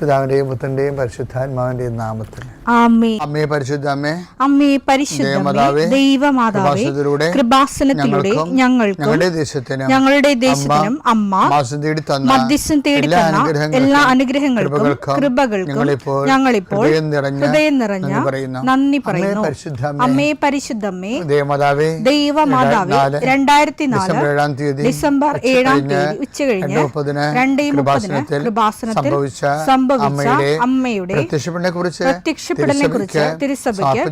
പിതാവിന്റെയും പുത്രന്റെയും പരിശുദ്ധാത്മാവിന്റെയും നാമത്തിൽ ആമേൻ. അമ്മേ പരിശുദ്ധ അമ്മേ, അമ്മേ പരിശുദ്ധമേ, ദൈവമാതാവേ, കൃപാസനത്തിലൂടെ ഞങ്ങൾക്കും ഞങ്ങളുടെ ദേശത്തിനും അമ്മ മധ്യസ്ഥം തേടി തന്ന എല്ലാ അനുഗ്രഹങ്ങൾക്കും കൃപകൾക്കും ഞങ്ങളിപ്പോൾ ഹൃദയം നിറഞ്ഞ നന്ദി പറയുന്നു. അമ്മേ പരിശുദ്ധമേ, ദൈവമാതാവേ, 2004 ഡിസംബർ 7 ഉച്ചകഴിഞ്ഞ് 2:30 കൃപാസനത്തിൽ സംഭവിച്ച അമ്മയുടെ പ്രത്യക്ഷപ്പെടലിനെ കുറിച്ച് തിരുസഭയ്ക്ക്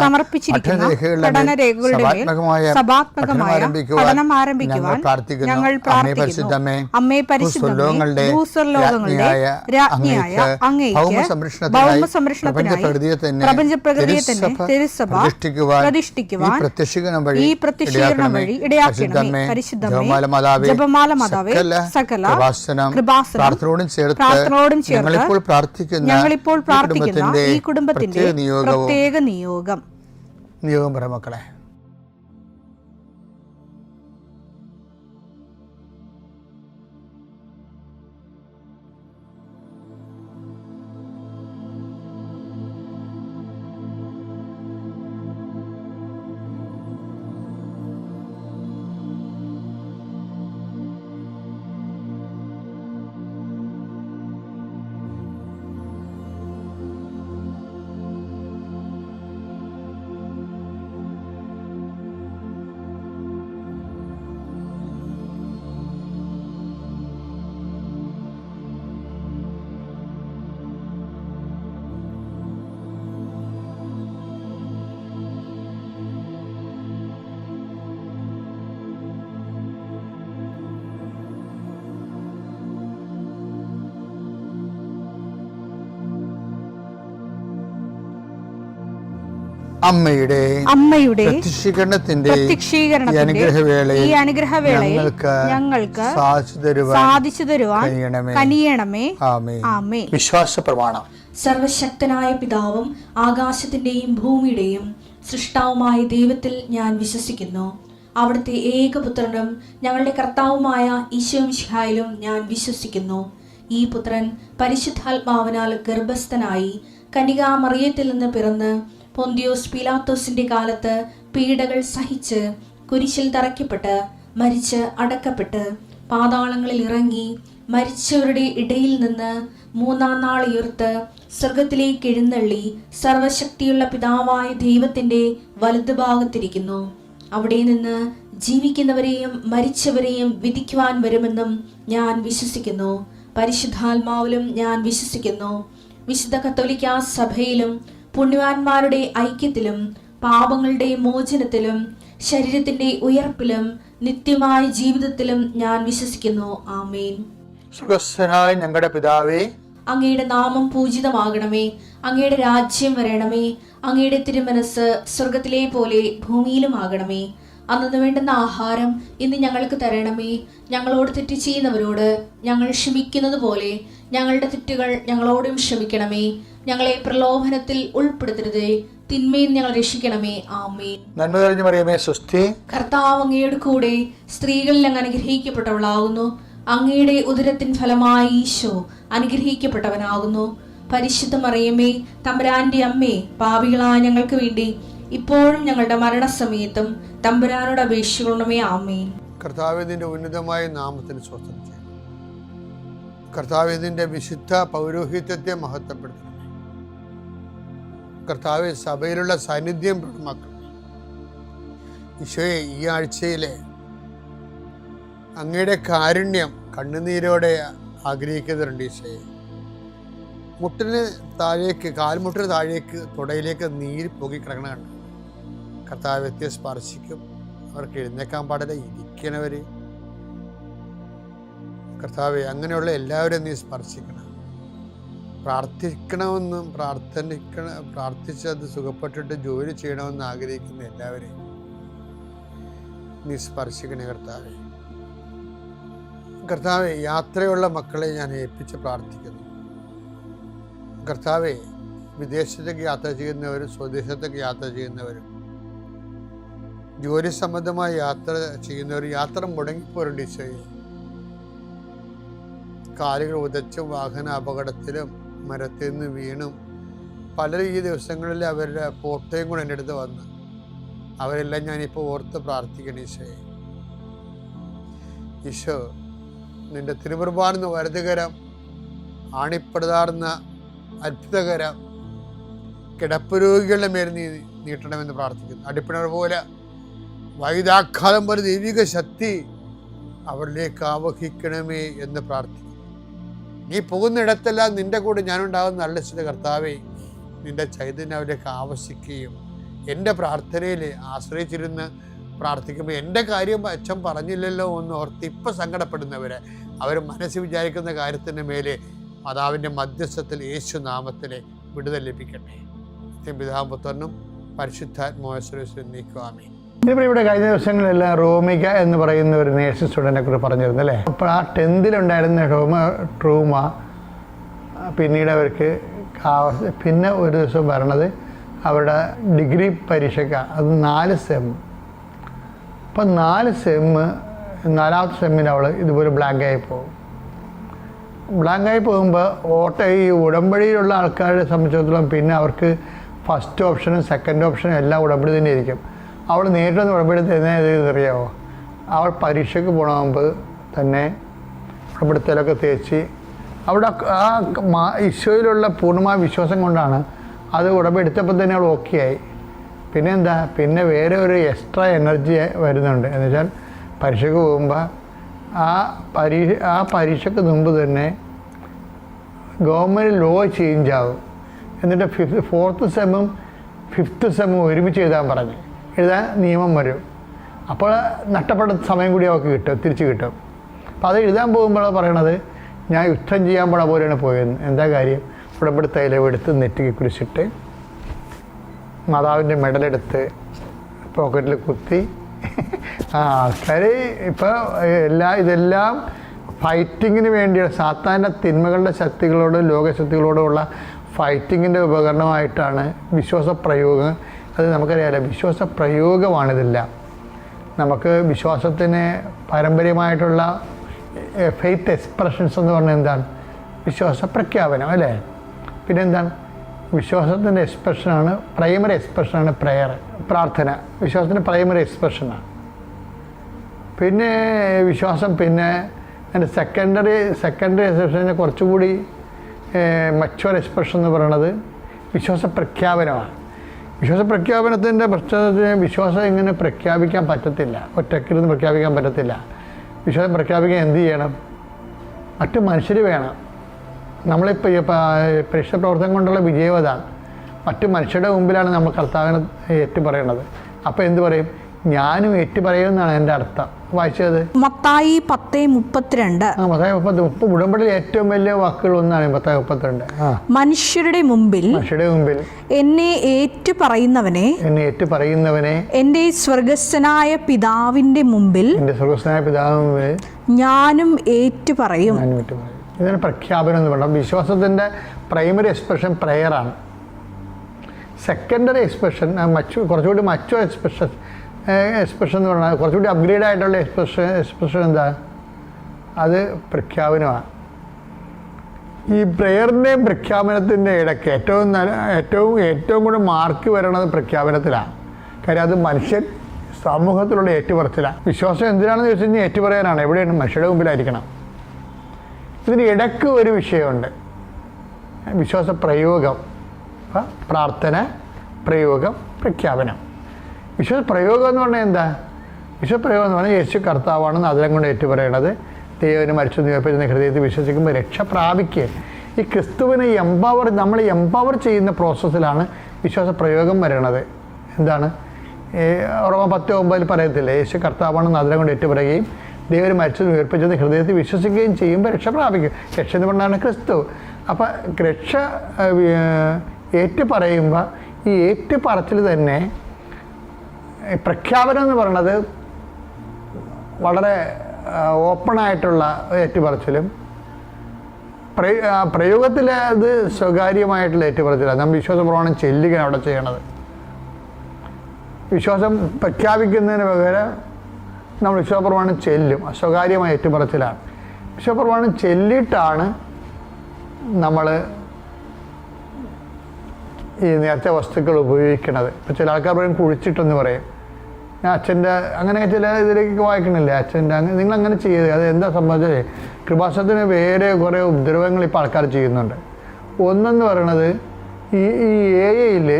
സമർപ്പിച്ചിരിക്കുന്ന പഠനരേഖകളുടെ മേൽ സഭാത്മകമായ പഠനം ആരംഭിക്കുവാൻ ഞങ്ങൾ പ്രാർത്ഥിക്കുന്നു. അമ്മേ പരിശുദ്ധമേ, ഭൂസ്വർലോകങ്ങളുടെ രാജ്ഞിയായ അങ്ങേയ്ക്ക് ഭൗമസംരക്ഷണത്തിനായി പ്രപഞ്ചപ്രകൃതിയെ തന്നെ തിരുസഭ പ്രതിഷ്ഠിക്കുവാൻ ഈ പ്രത്യക്ഷീകരണം വഴി ഇടയാക്കണമേ. പരിശുദ്ധമേ, ജപമാല മാതാവേ, സകല കൃപാസനം പ്രാർത്ഥനയോടും ചേർത്ത് ഞങ്ങളിപ്പോൾ പ്രാർത്ഥിക്കുന്ന ഈ കുടുംബത്തിന്റെ പ്രത്യേക നിയോഗം പറ മക്കളെ. അമ്മയുടെ പ്രത്യക്ഷീകരണത്തിന്റെ ഈ അനുഗ്രഹവേളയിൽ ഞങ്ങൾക്ക് സാധിച്ചു തരുവാൻ കനിയണമേ. ആമേൻ. വിശ്വാസ പ്രമാണം. സർവശക്തനായ പിതാവും ആകാശത്തിന്റെയും ഭൂമിയുടെയും സൃഷ്ടാവുമായ ദൈവത്തിൽ ഞാൻ വിശ്വസിക്കുന്നു. അവിടുത്തെ ഏകപുത്രനും ഞങ്ങളുടെ കർത്താവുമായ ഈശോമിശിഹായിലും ഞാൻ വിശ്വസിക്കുന്നു. ഈ പുത്രൻ പരിശുദ്ധാത്മാവിനാൽ ഗർഭസ്ഥനായി കന്യകാമറിയത്തിൽ നിന്ന് പിറന്ന് പൊന്തിയോസ് പീലാത്തോസിന്റെ കാലത്ത് പീഡകൾ സഹിച്ച് കുരിശിൽ തറയ്ക്കപ്പെട്ട് മരിച്ച് അടക്കപ്പെട്ട് പാതാളങ്ങളിൽ ഇറങ്ങി മരിച്ചവരുടെ ഇടയിൽ നിന്ന് 3-ാം നാൾ ഉയർത്ത് സ്വർഗത്തിലേക്ക് എഴുന്നള്ളി സർവശക്തിയുള്ള പിതാവായ ദൈവത്തിന്റെ വലതുഭാഗത്തിരിക്കുന്നു. അവിടെ നിന്ന് ജീവിക്കുന്നവരെയും മരിച്ചവരെയും വിധിക്കുവാൻ വരുമെന്നും ഞാൻ വിശ്വസിക്കുന്നു. പരിശുദ്ധാത്മാവിലും ഞാൻ വിശ്വസിക്കുന്നു. വിശുദ്ധ കത്തോലിക്കാ സഭയിലും പുണ്യവാന്മാരുടെ ഐക്യത്തിലും പാപങ്ങളുടെ മോചനത്തിലും ശരീരത്തിന്റെ ഉയർപ്പിലും നിത്യമായ ജീവിതത്തിലും ഞാൻ വിശ്വസിക്കുന്നു. ആമേൻ. സ്വർഗ്ഗസ്ഥനായ ഞങ്ങളുടെ പിതാവേ, അങ്ങയുടെ നാമം പൂജിതമാകണമേ. അങ്ങയുടെ രാജ്യം വരണമേ. അങ്ങയുടെ തിരുമനസ് സ്വർഗത്തിലെ പോലെ ഭൂമിയിലും ആകണമേ. അന്നു വേണ്ടുന്ന ആഹാരം ഇന്ന് ഞങ്ങൾക്ക് തരണമേ. ഞങ്ങളോട് തെറ്റ് ചെയ്യുന്നവരോട് ഞങ്ങൾ ക്ഷമിക്കുന്നത് പോലെ ഞങ്ങളുടെ തെറ്റുകൾ ഞങ്ങളോടും ക്ഷമിക്കണമേ. ഞങ്ങളെ പ്രലോഭനത്തിൽ ഉൾപ്പെടുത്തരുതേ, തിന്മയിൽ ഞങ്ങൾ രക്ഷിക്കണമേ. ആമേൻ. നന്മ നിറഞ്ഞ മറിയമേ, സ്വസ്തി. കർത്താവ് അങ്ങയുടെ കൂടെ സ്ത്രീകളിൽ അങ്ങ് അനുഗ്രഹിക്കപ്പെട്ടവളാകുന്നു. അങ്ങയുടെ ഉദരത്തിൻ ഫലമായി ഈശോ അനുഗ്രഹിക്കപ്പെട്ടവനാകുന്നു. പരിശുദ്ധ മറിയമേ, തമ്പുരാന്റെ അമ്മേ, പാപികളായ ഞങ്ങൾക്ക് വേണ്ടി ഇപ്പോഴും ഞങ്ങളുടെ മരണസമയത്തും തമ്പുരാനോട് അപേക്ഷിക്കണമേ. ആമേൻ. കർത്താവിന്റെ ഉന്നതമായ നാമത്തിന് സ്വസ്ഥം ചെയ്യും. കർത്താവിന്റെ വിശുദ്ധ പൗരോഹിത്യത്തെ മഹത്വപ്പെടുത്തണമേ. കർത്താവ് സഭയിലുള്ള സാന്നിധ്യം മക്കൾ ഈശോയെ, ഈ ആഴ്ചയിലെ അങ്ങയുടെ കാരുണ്യം കണ്ണുനീരോടെ ആഗ്രഹിക്കുന്നുണ്ട്. ഈശോയെ, മുട്ടിന് താഴേക്ക്, കാൽമുട്ടിന് താഴേക്ക്, തുടയിലേക്ക് നീര് പൊങ്ങി കിടക്കണ കണ്ടു. കർത്താവ്യത്തെ സ്പർശിക്കും. അവർക്ക് എഴുന്നേക്കാൻ പാടില്ല, ഇരിക്കണവര്. കർത്താവെ, അങ്ങനെയുള്ള എല്ലാവരും നീ സ്പർശിക്കണം. പ്രാർത്ഥിക്കണമെന്നും പ്രാർത്ഥിച്ചത് സുഖപ്പെട്ടിട്ട് ജോലി ചെയ്യണമെന്ന് ആഗ്രഹിക്കുന്ന എല്ലാവരെയും നീ സ്പർശിക്കണേ. കർത്താവെ, യാത്രയുള്ള മക്കളെ ഞാൻ ഏൽപ്പിച്ച് പ്രാർത്ഥിക്കുന്നു. കർത്താവെ, വിദേശത്തേക്ക് യാത്ര ചെയ്യുന്നവരും സ്വദേശത്തേക്ക് യാത്ര ചെയ്യുന്നവരും ജോലി സംബന്ധമായി യാത്ര ചെയ്യുന്നവരും യാത്ര മുടങ്ങിപ്പോരുണ്ട്. ഈശോയെ, കാലുകൾ ഉദച്ചും വാഹന അപകടത്തിലും മരത്തിൽ നിന്ന് വീണും പലരും ഈ ദിവസങ്ങളിൽ അവരുടെ ഫോട്ടോയും കൂടെ എൻ്റെ അടുത്ത് വന്ന് അവരെല്ലാം ഞാനിപ്പോൾ ഓർത്ത് പ്രാർത്ഥിക്കണം. ഈശോ നിന്റെ തിരുമുറുപാടുന്ന വലതുകരം, ആണിപ്പെടുതാർന്ന അത്ഭുതകരം കിടപ്പ് രോഗികളുടെ മേൽ നീ നീട്ടണമെന്ന് പ്രാർത്ഥിക്കുന്നു. അടിപ്പിണർ പോലെ വൈദാഘാതം പോലെ ദൈവിക ശക്തി അവരിലേക്ക് ആവഹിക്കണമേ എന്ന് പ്രാർത്ഥിക്കുന്നു. നീ പോകുന്നിടത്തെല്ലാം നിന്റെ കൂടെ ഞാനുണ്ടാകുന്ന നല്ല ചില കർത്താവേ, നിന്റെ ചൈതന്യം അവരിലേക്ക് ആവശ്യിക്കുകയും എൻ്റെ പ്രാർത്ഥനയിൽ ആശ്രയിച്ചിരുന്ന് പ്രാർത്ഥിക്കുമ്പോൾ എൻ്റെ കാര്യം അച്ഛൻ പറഞ്ഞില്ലല്ലോ എന്ന് ഓർത്ത് ഇപ്പം സങ്കടപ്പെടുന്നവരെ അവർ മനസ്സിൽ വിചാരിക്കുന്ന കാര്യത്തിൻ്റെ മേലെ മാതാവിൻ്റെ മധ്യസ്ഥത്തിൽ യേശു നാമത്തിലെ വിടുതൽ ലഭിക്കട്ടെ. പിതാവും പുത്രനും പരിശുദ്ധാത്മാവിൽ നീക്കുവാമേ. ഇവിടെ കഴിഞ്ഞ ദിവസങ്ങളെല്ലാം റോമിക എന്ന് പറയുന്ന ഒരു നേഴ്സിംഗ് സ്റ്റുഡൻറ്റിനെ കുറിച്ച് പറഞ്ഞിരുന്നു അല്ലേ. അപ്പോൾ ആ 10th ട്രൂമ പിന്നീട് അവർക്ക് പിന്നെ ഒരു ദിവസം വരണത് അവരുടെ ഡിഗ്രി പരീക്ഷയ്ക്ക്, അത് 4 സെം. അപ്പം 4 സെം, 4ാമത്തെ സെമ്മിന് അവൾ ഇതുപോലെ ബ്ലാങ്കായി പോകും. ബ്ലാങ്കായി പോകുമ്പോൾ ഈ ഉടമ്പടിയിലുള്ള ആൾക്കാരെ സംബന്ധിച്ചിടത്തോളം പിന്നെ അവർക്ക് ഫസ്റ്റ് ഓപ്ഷനും സെക്കൻഡ് ഓപ്ഷനും എല്ലാം ഉടമ്പടി തന്നെ ആയിരിക്കും. അവൾ നേരിട്ടൊന്ന് ഉടമ്പടി തന്നെ അറിയാമോ, അവൾ പരീക്ഷയ്ക്ക് പോകണ മുമ്പ് തന്നെ ഉടമ്പടിത്തേലൊക്കെ തേച്ച് അവിടെ ഈശോയിലുള്ള പൂർണ്ണമായ വിശ്വാസം കൊണ്ടാണ് അത് ഉടമ്പടി എടുത്തപ്പോൾ തന്നെ അവൾ ഓക്കെ ആയി. പിന്നെ എന്താ, പിന്നെ വേറെ ഒരു എക്സ്ട്രാ എനർജി വരുന്നുണ്ട്. എന്ന് വെച്ചാൽ പരീക്ഷയ്ക്ക് പോകുമ്പോൾ ആ പരീക്ഷയ്ക്ക് മുമ്പ് തന്നെ ഗവൺമെൻറ് ലോ ചേഞ്ച് ആകും. എന്നിട്ട് 4th സെമ്മും 5th സെമ്മും ഒരുമിച്ച് എഴുതാൻ നിയമം വരും. അപ്പോൾ നഷ്ടപ്പെട്ട സമയം കൂടി അവർക്ക് കിട്ടും, തിരിച്ച് കിട്ടും. അപ്പോൾ അത് എഴുതാൻ പോകുമ്പോഴാണ് പറയണത്, ഞാൻ യുദ്ധം ചെയ്യാൻ പോണ പോലെയാണ് പോയെന്ന്. എന്താ കാര്യം, ഉടമ്പടി തൈലം എടുത്ത് നെറ്റിക്ക് കുരിശിട്ട് മാതാവിൻ്റെ മെഡലെടുത്ത് പോക്കറ്റിൽ കുത്തി ആൾക്കാർ ഇപ്പോൾ ഇതെല്ലാം ഫൈറ്റിങ്ങിന് വേണ്ടിയുള്ള സാത്താൻ്റെ തിന്മകളുടെ ശക്തികളോടും ലോകശക്തികളോടുമുള്ള ഫൈറ്റിങ്ങിൻ്റെ ഉപകരണമായിട്ടാണ് വിശ്വാസപ്രയോഗം. അത് നമുക്കറിയാമല്ലോ, വിശ്വാസപ്രയോഗമാണിതെല്ലാം. നമുക്ക് വിശ്വാസത്തിന് പാരമ്പര്യമായിട്ടുള്ള ഫെയ്ത്ത് എക്സ്പ്രഷൻസ് എന്ന് പറഞ്ഞാൽ എന്താണ്, വിശ്വാസ പ്രഖ്യാപനം അല്ലേ. പിന്നെന്താണ്, വിശ്വാസത്തിൻ്റെ എക്സ്പ്രഷനാണ്, പ്രൈമറി എക്സ്പ്രഷനാണ് പ്രെയർ, പ്രാർത്ഥന. വിശ്വാസത്തിൻ്റെ പ്രൈമറി എക്സ്പ്രഷനാണ്. പിന്നെ വിശ്വാസം, പിന്നെ അതിൻ്റെ സെക്കൻഡറി എക്സ്പ്രഷനെ കുറച്ചുകൂടി മച്ചുവർ എക്സ്പ്രഷൻ എന്ന് പറയുന്നത് വിശ്വാസ പ്രഖ്യാപനമാണ്. വിശ്വാസ പ്രഖ്യാപനത്തിൻ്റെ പ്രശ്നത്തിന് വിശ്വാസം ഇങ്ങനെ പ്രഖ്യാപിക്കാൻ പറ്റത്തില്ല, ഒറ്റക്കിരുന്ന് പ്രഖ്യാപിക്കാൻ പറ്റത്തില്ല. വിശ്വാസം പ്രഖ്യാപിക്കാൻ എന്ത് ചെയ്യണം, മറ്റു മനുഷ്യർ വേണം. നമ്മളിപ്പോൾ പരീക്ഷ പ്രവർത്തനം കൊണ്ടുള്ള വിജയവത മറ്റു മനുഷ്യരുടെ മുമ്പിലാണ് നമ്മൾ കർത്താവിനെ ഏറ്റു പറയണത്. അപ്പോൾ എന്ത് പറയും, ഞാനും ഏറ്റു പറയുമെന്നാണ് എൻ്റെ അർത്ഥം. വായിച്ചത് മത്തായി 10:32. മത്തായി 10 ഉടമ്പടിയിൽ ഏറ്റവും വലിയ വാക്കുകൾ ഒന്നാണ് മത്തായി 32. മനുഷ്യരുടെ മുമ്പിൽ എന്നെ ഏറ്റു പറയുന്നവനെ എൻ്റെ സ്വർഗസ്ഥനായ പിതാവിന്റെ മുമ്പിൽ ഞാനും ഏറ്റു പറയും. ഇതിന് പ്രഖ്യാപനം എന്ന് പറയുന്നത് വിശ്വാസത്തിൻ്റെ പ്രൈമറി എക്സ്പ്രഷൻ പ്രെയറാണ്. സെക്കൻഡറി എക്സ്പ്രഷൻ കുറച്ചുകൂടി മച്ചോ എക്സ്പ്രഷൻ എന്ന് പറഞ്ഞാൽ കുറച്ചുകൂടി അപ്ഗ്രേഡ് ആയിട്ടുള്ള എക്സ്പ്രഷൻ എന്താ, അത് പ്രഖ്യാപനമാണ്. ഈ പ്രെയറിൻ്റെയും പ്രഖ്യാപനത്തിൻ്റെ ഇടയ്ക്ക് ഏറ്റവും കൂടി മാർക്ക് വരണത് പ്രഖ്യാപനത്തിലാണ്. കാര്യം അത് മനുഷ്യൻ സമൂഹത്തിലുള്ള ഏറ്റുപറച്ചിലാണ്. വിശ്വാസം എന്തിനാണെന്ന് ചോദിച്ചു കഴിഞ്ഞാൽ ഏറ്റുപറയാനാണ്. എവിടെയാണ്, മനുഷ്യരുടെ മുമ്പിലായിരിക്കണം. ഇതിന് ഇടയ്ക്ക് ഒരു വിഷയമുണ്ട്, വിശ്വാസ പ്രയോഗം, പ്രാർത്ഥന, പ്രയോഗം, പ്രഖ്യാപനം. വിശ്വാസ പ്രയോഗം എന്ന് പറഞ്ഞാൽ എന്താ, വിശ്വപ്രയോഗം എന്ന് പറഞ്ഞാൽ യേശു കർത്താവാണെന്ന് അതിലും കൊണ്ട് ഏറ്റുപറയണത്. ദൈവത്തിന് മരിച്ചു നിവർപ്പിക്കുന്ന ഹൃദയത്തിൽ വിശ്വസിക്കുമ്പോൾ രക്ഷ പ്രാപിക്കുക. ഈ ക്രിസ്തുവിനെ നമ്മൾ എംപവർ ചെയ്യുന്ന പ്രോസസ്സിലാണ് വിശ്വാസ പ്രയോഗം വരണത്. എന്താണ്, റോമ 10:9 പറയത്തില്ലേ, യേശു കർത്താവാണെന്ന് അതിലും കൊണ്ട് ഏറ്റുപറയുകയും ദൈവം മരിച്ചത് ഉയർപ്പിച്ചത് ഹൃദയത്തിൽ വിശ്വസിക്കുകയും ചെയ്യുമ്പോൾ രക്ഷ പ്രാപിക്കും. രക്ഷ എന്ന് പറഞ്ഞാണ് ക്രിസ്തു. അപ്പം രക്ഷ ഏറ്റുപറയുമ്പോൾ ഈ ഏറ്റുപറച്ചിൽ തന്നെ പ്രഖ്യാപനം എന്ന് പറയുന്നത് വളരെ ഓപ്പണായിട്ടുള്ള ഏറ്റുപറച്ചിലും പ്രയോഗത്തിൽ അത് സ്വകാര്യമായിട്ടുള്ള ഏറ്റുപറച്ചിലാണ്. നമ്മൾ വിശ്വാസപ്രമാണം ചെല്ലുകയാണ് അവിടെ ചെയ്യണത്. വിശ്വാസം പ്രഖ്യാപിക്കുന്നതിന് പകരം നമ്മൾ വിശ്വാസപ്രമാണം ചെല്ലും, സ്വകാര്യമായ ഏറ്റുപറച്ചിലാണ്. വിശ്വാസപ്രമാണം ചെല്ലിയിട്ടാണ് നമ്മൾ ഈ നേർച്ച വസ്തുക്കൾ ഉപയോഗിക്കണത്. ഇപ്പോൾ ചില ആൾക്കാർ പറയും കുഴിച്ചിട്ടെന്ന് പറയും. ഞാൻ അച്ഛൻ്റെ അങ്ങനെയൊക്കെ ചില ഇതിലേക്ക് വായിക്കണില്ലേ, അച്ഛൻ്റെ നിങ്ങൾ അങ്ങനെ ചെയ്യരുത്. അത് എന്താ സംഭവിച്ചത്, കൃപാസനത്തിന് വേറെ കുറേ ഉപദ്രവങ്ങൾ ഇപ്പോൾ ആൾക്കാർ ചെയ്യുന്നുണ്ട്. ഒന്നെന്ന് പറയണത് ഈ AI-യിൽ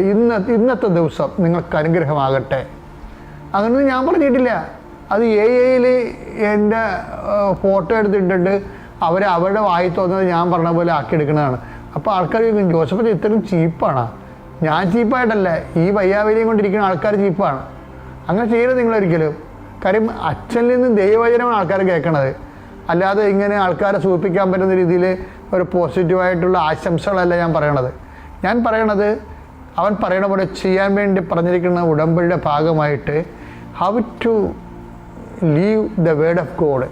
ഇന്നത്തെ ദിവസം നിങ്ങൾക്ക് അനുഗ്രഹമാകട്ടെ, അങ്ങനെയൊന്നും ഞാൻ പറഞ്ഞിട്ടില്ല. അത് AI-യിൽ എൻ്റെ ഫോട്ടോ എടുത്തിട്ടിട്ട് അവരുടെ വായി തോന്നുന്നത് ഞാൻ പറഞ്ഞ പോലെ ആക്കിയെടുക്കുന്നതാണ്. അപ്പോൾ ആൾക്കാർ ചോദിക്കും, ജോസഫ് ഇത്രയും ചീപ്പാണ്. ഞാൻ ചീപ്പായിട്ടല്ല, ഈ വയ്യാവലിയും കൊണ്ടിരിക്കുന്ന ആൾക്കാർ ചീപ്പാണ്. അങ്ങനെ ചെയ്യരുത് നിങ്ങളൊരിക്കലും. കാര്യം അച്ഛനിൽ നിന്ന് ദൈവവചനമാണ് ആൾക്കാർ കേൾക്കണത്, അല്ലാതെ ഇങ്ങനെ ആൾക്കാരെ സൂചിപ്പിക്കാൻ പറ്റുന്ന രീതിയിൽ ഒരു പോസിറ്റീവായിട്ടുള്ള ആശംസകളല്ല ഞാൻ പറയണത്. ഞാൻ പറയണത് അവൻ പറയണ പോലെ ചെയ്യാൻ വേണ്ടി പറഞ്ഞിരിക്കുന്ന ഉടമ്പടിയുടെ ഭാഗമായിട്ട് how to live the word of God,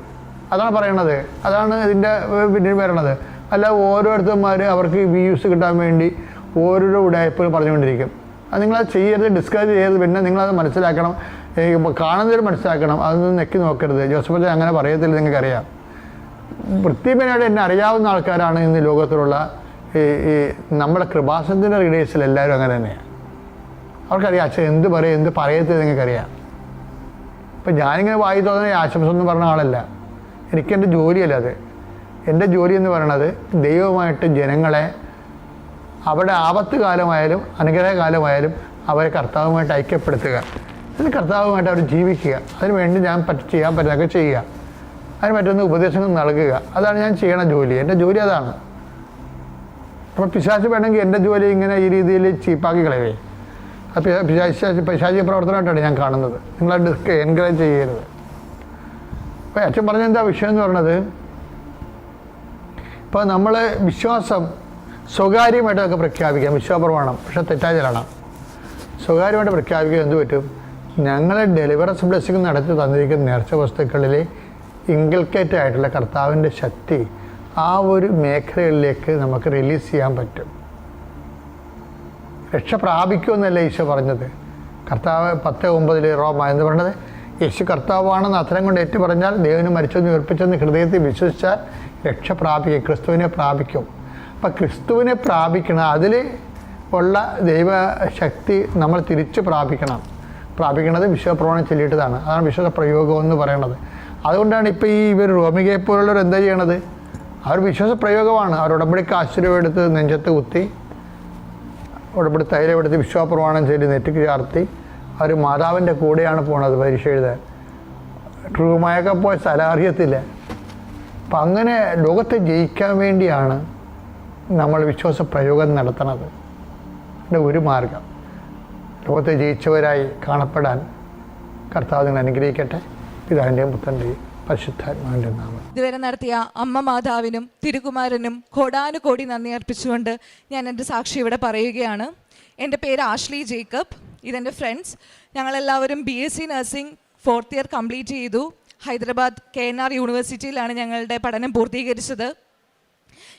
അതാണ് പറയണത്. അതാണ് ഇതിൻ്റെ പിന്നിൽ വരണത്. അല്ല ഓരോരുത്തന്മാർ അവർക്ക് വ്യൂസ് കിട്ടാൻ വേണ്ടി ഓരോരോ ഉടായ്പകൾ പറഞ്ഞുകൊണ്ടിരിക്കും. അത് നിങ്ങളത് ചെയ്യരുത്, ഡിസ്കസ് ചെയ്യരുത്. പിന്നെ നിങ്ങളത് മനസ്സിലാക്കണം, കാണുന്നവർ മനസ്സിലാക്കണം. അതൊന്നും നെക്കി നോക്കരുത്. ജോസഫ് അങ്ങനെ പറയത്തില്ല, നിങ്ങൾക്കറിയാം. വൃത്തിപരമായിട്ട് എന്നെ അറിയാവുന്ന ആൾക്കാരാണ് ഇന്ന് ലോകത്തിലുള്ള ഈ നമ്മുടെ കൃപാസനത്തിൻ്റെ റീഡേഴ്സിൽ എല്ലാവരും അങ്ങനെ തന്നെയാണ്. അവർക്കറിയാം അച്ഛൻ എന്ത് പറയും എന്ത് പറയത്തില്ല, നിങ്ങൾക്കറിയാം. ഇപ്പം ഞാനിങ്ങനെ വായി തോന്നുന്ന ആശംസ ഒന്നും പറഞ്ഞ ആളല്ല. എനിക്കെൻ്റെ ജോലിയല്ല അത്. എൻ്റെ ജോലി എന്ന് പറയണത് ദൈവമായിട്ട് ജനങ്ങളെ അവരുടെ ആപത്ത് കാലമായാലും അനുഗ്രഹകാലമായാലും അവരെ കർത്താവുമായിട്ട് ഐക്യപ്പെടുത്തുക, അതിന് കർത്താവുമായിട്ട് അവർ ജീവിക്കുക. അതിന് വേണ്ടി ഞാൻ ചെയ്യാൻ പറ്റുന്നതൊക്കെ ചെയ്യുക, അതിന് പറ്റുന്ന ഉപദേശങ്ങൾ നൽകുക. അതാണ് ഞാൻ ചെയ്യണ ജോലി. എൻ്റെ ജോലി അതാണ്. അപ്പോൾ പിശാച് വേണമെങ്കിൽ എൻ്റെ ജോലി ഇങ്ങനെ ഈ രീതിയിൽ ചീപ്പാക്കി കളയവേ. അത് പിശാചി പ്രവർത്തനമായിട്ടാണ് ഞാൻ കാണുന്നത്. നിങ്ങളത് എൻകറേജ് ചെയ്യരുത്. അപ്പോൾ അച്ഛൻ പറഞ്ഞ എന്താ വിഷയം എന്ന് പറയുന്നത്, ഇപ്പോൾ നമ്മൾ വിശ്വാസം സ്വകാര്യമായിട്ടൊക്കെ പ്രഖ്യാപിക്കാം, വിശ്വാസപ്രമാണം. പക്ഷെ തെറ്റായ ചിലണം. സ്വകാര്യമായിട്ട് പ്രഖ്യാപിക്കുക എന്ത് പറ്റും, ഞങ്ങളെ ഡെലിവറൻസ് ബ്ലെസ്സിങ് നടത്തി തന്നിരിക്കുന്ന നേർച്ച വസ്തുക്കളിൽ ഇൻകൾക്കേറ്റ് ആയിട്ടുള്ള കർത്താവിൻ്റെ ശക്തി ആ ഒരു മേഖലകളിലേക്ക് നമുക്ക് റിലീസ് ചെയ്യാൻ പറ്റും. രക്ഷ പ്രാപിക്കുമെന്നല്ല ഈശോ പറഞ്ഞത്. കർത്താവ് 10:9 റോമ എന്ന് പറഞ്ഞത്, യേശു കർത്താവാണെന്ന് അത്തരം കൊണ്ട് ഏറ്റു പറഞ്ഞാൽ ദൈവന് മരിച്ചെന്ന് ഉയർപ്പിച്ചെന്ന് ഹൃദയത്തിൽ വിശ്വസിച്ചാൽ രക്ഷ പ്രാപിക്കും, ക്രിസ്തുവിനെ പ്രാപിക്കും. അപ്പം ക്രിസ്തുവിനെ പ്രാപിക്കണം, അതിൽ ഉള്ള ദൈവശക്തി നമ്മൾ തിരിച്ച് പ്രാപിക്കണത് വിശ്വപ്രമാണം ചൊല്ലിയിട്ടതാണ്. അതാണ് വിശ്വാസ പ്രയോഗം എന്ന് പറയണത്. അതുകൊണ്ടാണ് ഇപ്പോൾ ഈ ഇവർ റോമികയെ പോലുള്ളവർ എന്താ ചെയ്യണത്, അവർ വിശ്വാസ പ്രയോഗമാണ്. അവർ ഉടമ്പടിക്ക് ആശ്രയം എടുത്ത് നെഞ്ചത്ത് കുത്തി, ഉടമ്പടി തൈലം എടുത്ത് വിശ്വാസപ്രമാണം ചൊല്ലി നെറ്റിക്ക് ചാർത്തി അവർ മാതാവിൻ്റെ കൂടെയാണ് പോണത് പരീക്ഷ എഴുതാൻ. ട്രൂമായൊക്കെ പോയ സ്ഥലം അറിയത്തില്ല. അപ്പം അങ്ങനെ ലോകത്തെ ജയിക്കാൻ വേണ്ടിയാണ് നമ്മൾ വിശ്വാസ പ്രയോഗം നടത്തണത്. അതിൻ്റെ ഒരു മാർഗം ലോകത്തെ ജയിച്ചവരായി കാണപ്പെടാൻ കർത്താവ് നിങ്ങൾ അനുഗ്രഹിക്കട്ടെ. പിതാവിൻ്റെയും പുത്രൻ്റെയും പരിശുദ്ധാത്മാവിൻ്റെ നാമം. ഇതുവരെ നടത്തിയ അമ്മ മാതാവിനും തിരുകുമാരനും കോടാനുകോടി നന്ദി അർപ്പിച്ചുകൊണ്ട് ഞാൻ എൻ്റെ സാക്ഷി ഇവിടെ പറയുകയാണ്. എൻ്റെ പേര് ആഷ്ലി ജേക്കബ്. ഇതെൻ്റെ ഫ്രണ്ട്സ്. ഞങ്ങളെല്ലാവരും BSc nursing 4th year complete ചെയ്തു. ഹൈദരാബാദ് KNR യൂണിവേഴ്സിറ്റിയിലാണ് ഞങ്ങളുടെ പഠനം പൂർത്തീകരിച്ചത്.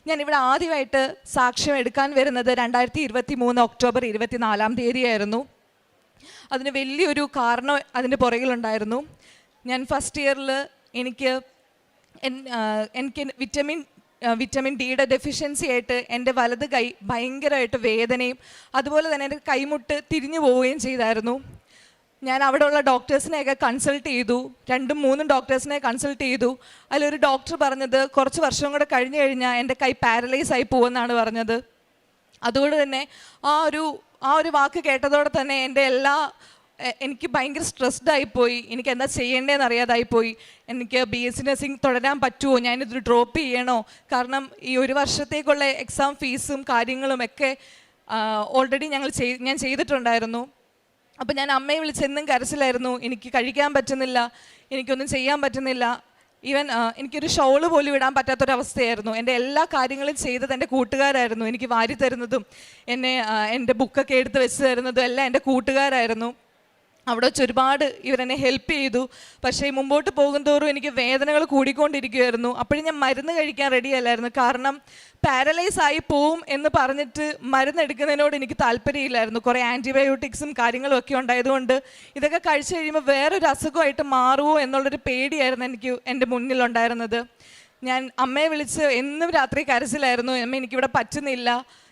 ഞാനിവിടെ ആദ്യമായിട്ട് സാക്ഷ്യം എടുക്കാൻ വരുന്നത് 2023 ഒക്ടോബർ 24 ആയിരുന്നു. അതിന് വലിയൊരു കാരണം അതിൻ്റെ പുറകിലുണ്ടായിരുന്നു. ഞാൻ ഫസ്റ്റ് ഇയറിൽ എനിക്ക് വിറ്റമിൻ ഡിയുടെ ഡെഫിഷ്യൻസി ആയിട്ട് എൻ്റെ വലത് കൈ ഭയങ്കരമായിട്ട് വേദനയും അതുപോലെ തന്നെ എൻ്റെ കൈമുട്ട് തിരിഞ്ഞു പോവുകയും ചെയ്തായിരുന്നു. ഞാൻ അവിടെയുള്ള ഡോക്ടേഴ്സിനെയൊക്കെ കൺസൾട്ട് ചെയ്തു, 2-3 ഡോക്ടേഴ്സിനെ കൺസൾട്ട് ചെയ്തു. അതിലൊരു ഡോക്ടർ പറഞ്ഞത് കുറച്ച് വർഷം കൂടെ കഴിഞ്ഞ് കഴിഞ്ഞാൽ എൻ്റെ കൈ പാരലൈസ് ആയി പോകുമെന്നാണ് പറഞ്ഞത്. അതുകൊണ്ട് തന്നെ ആ ഒരു വാക്ക് കേട്ടതോടെ തന്നെ എനിക്ക് ഭയങ്കര സ്ട്രെസ്ഡ് ആയിപ്പോയി. എനിക്ക് എന്താ ചെയ്യേണ്ടതെന്ന് അറിയാതായിപ്പോയി. എനിക്ക് BSc നഴ്സിംഗ് തുടരാൻ പറ്റുമോ, ഞാനിത് ഡ്രോപ്പ് ചെയ്യണോ? കാരണം ഈ ഒരു വർഷത്തേക്കുള്ള എക്സാം ഫീസും കാര്യങ്ങളും ഒക്കെ ഓൾറെഡി ഞാൻ ചെയ്തിട്ടുണ്ടായിരുന്നു. അപ്പോൾ ഞാൻ അമ്മയെ വിളിച്ചെന്നും കരച്ചിലായിരുന്നു. എനിക്ക് കഴിക്കാൻ പറ്റുന്നില്ല, എനിക്കൊന്നും ചെയ്യാൻ പറ്റുന്നില്ല. ഈവൻ എനിക്കൊരു ഷോള് പോലും ഇടാൻ പറ്റാത്തൊരവസ്ഥയായിരുന്നു. എൻ്റെ എല്ലാ കാര്യങ്ങളും ചെയ്തത് എൻ്റെ കൂട്ടുകാരായിരുന്നു. എനിക്ക് വാരി തരുന്നതും എൻ്റെ ബുക്കൊക്കെ എടുത്ത് വെച്ച് തരുന്നതും എല്ലാം എൻ്റെ കൂട്ടുകാരായിരുന്നു. അവിടെ വെച്ച് ഒരുപാട് ഇവരെന്നെ ഹെൽപ്പ് ചെയ്തു. പക്ഷേ മുമ്പോട്ട് പോകുന്തോറും എനിക്ക് വേദനകൾ കൂടിക്കൊണ്ടിരിക്കുമായിരുന്നു. അപ്പോഴും ഞാൻ മരുന്ന് കഴിക്കാൻ റെഡിയല്ലായിരുന്നു. കാരണം പാരലൈസ് ആയി പോവും എന്ന് പറഞ്ഞിട്ട് മരുന്നെടുക്കുന്നതിനോട് എനിക്ക് താല്പര്യമില്ലായിരുന്നു. കുറേ ആൻറ്റിബയോട്ടിക്സും കാര്യങ്ങളും ഒക്കെ ഉണ്ടായതുകൊണ്ട് ഇതൊക്കെ കഴിച്ചു കഴിയുമ്പോൾ വേറൊരു അസുഖമായിട്ട് മാറുമോ എന്നുള്ളൊരു പേടിയായിരുന്നു എൻ്റെ മുന്നിലുണ്ടായിരുന്നത്. ഞാൻ അമ്മയെ വിളിച്ച് എന്നും രാത്രി കരച്ചിലായിരുന്നു, അമ്മ എനിക്കിവിടെ പറ്റുന്നില്ല,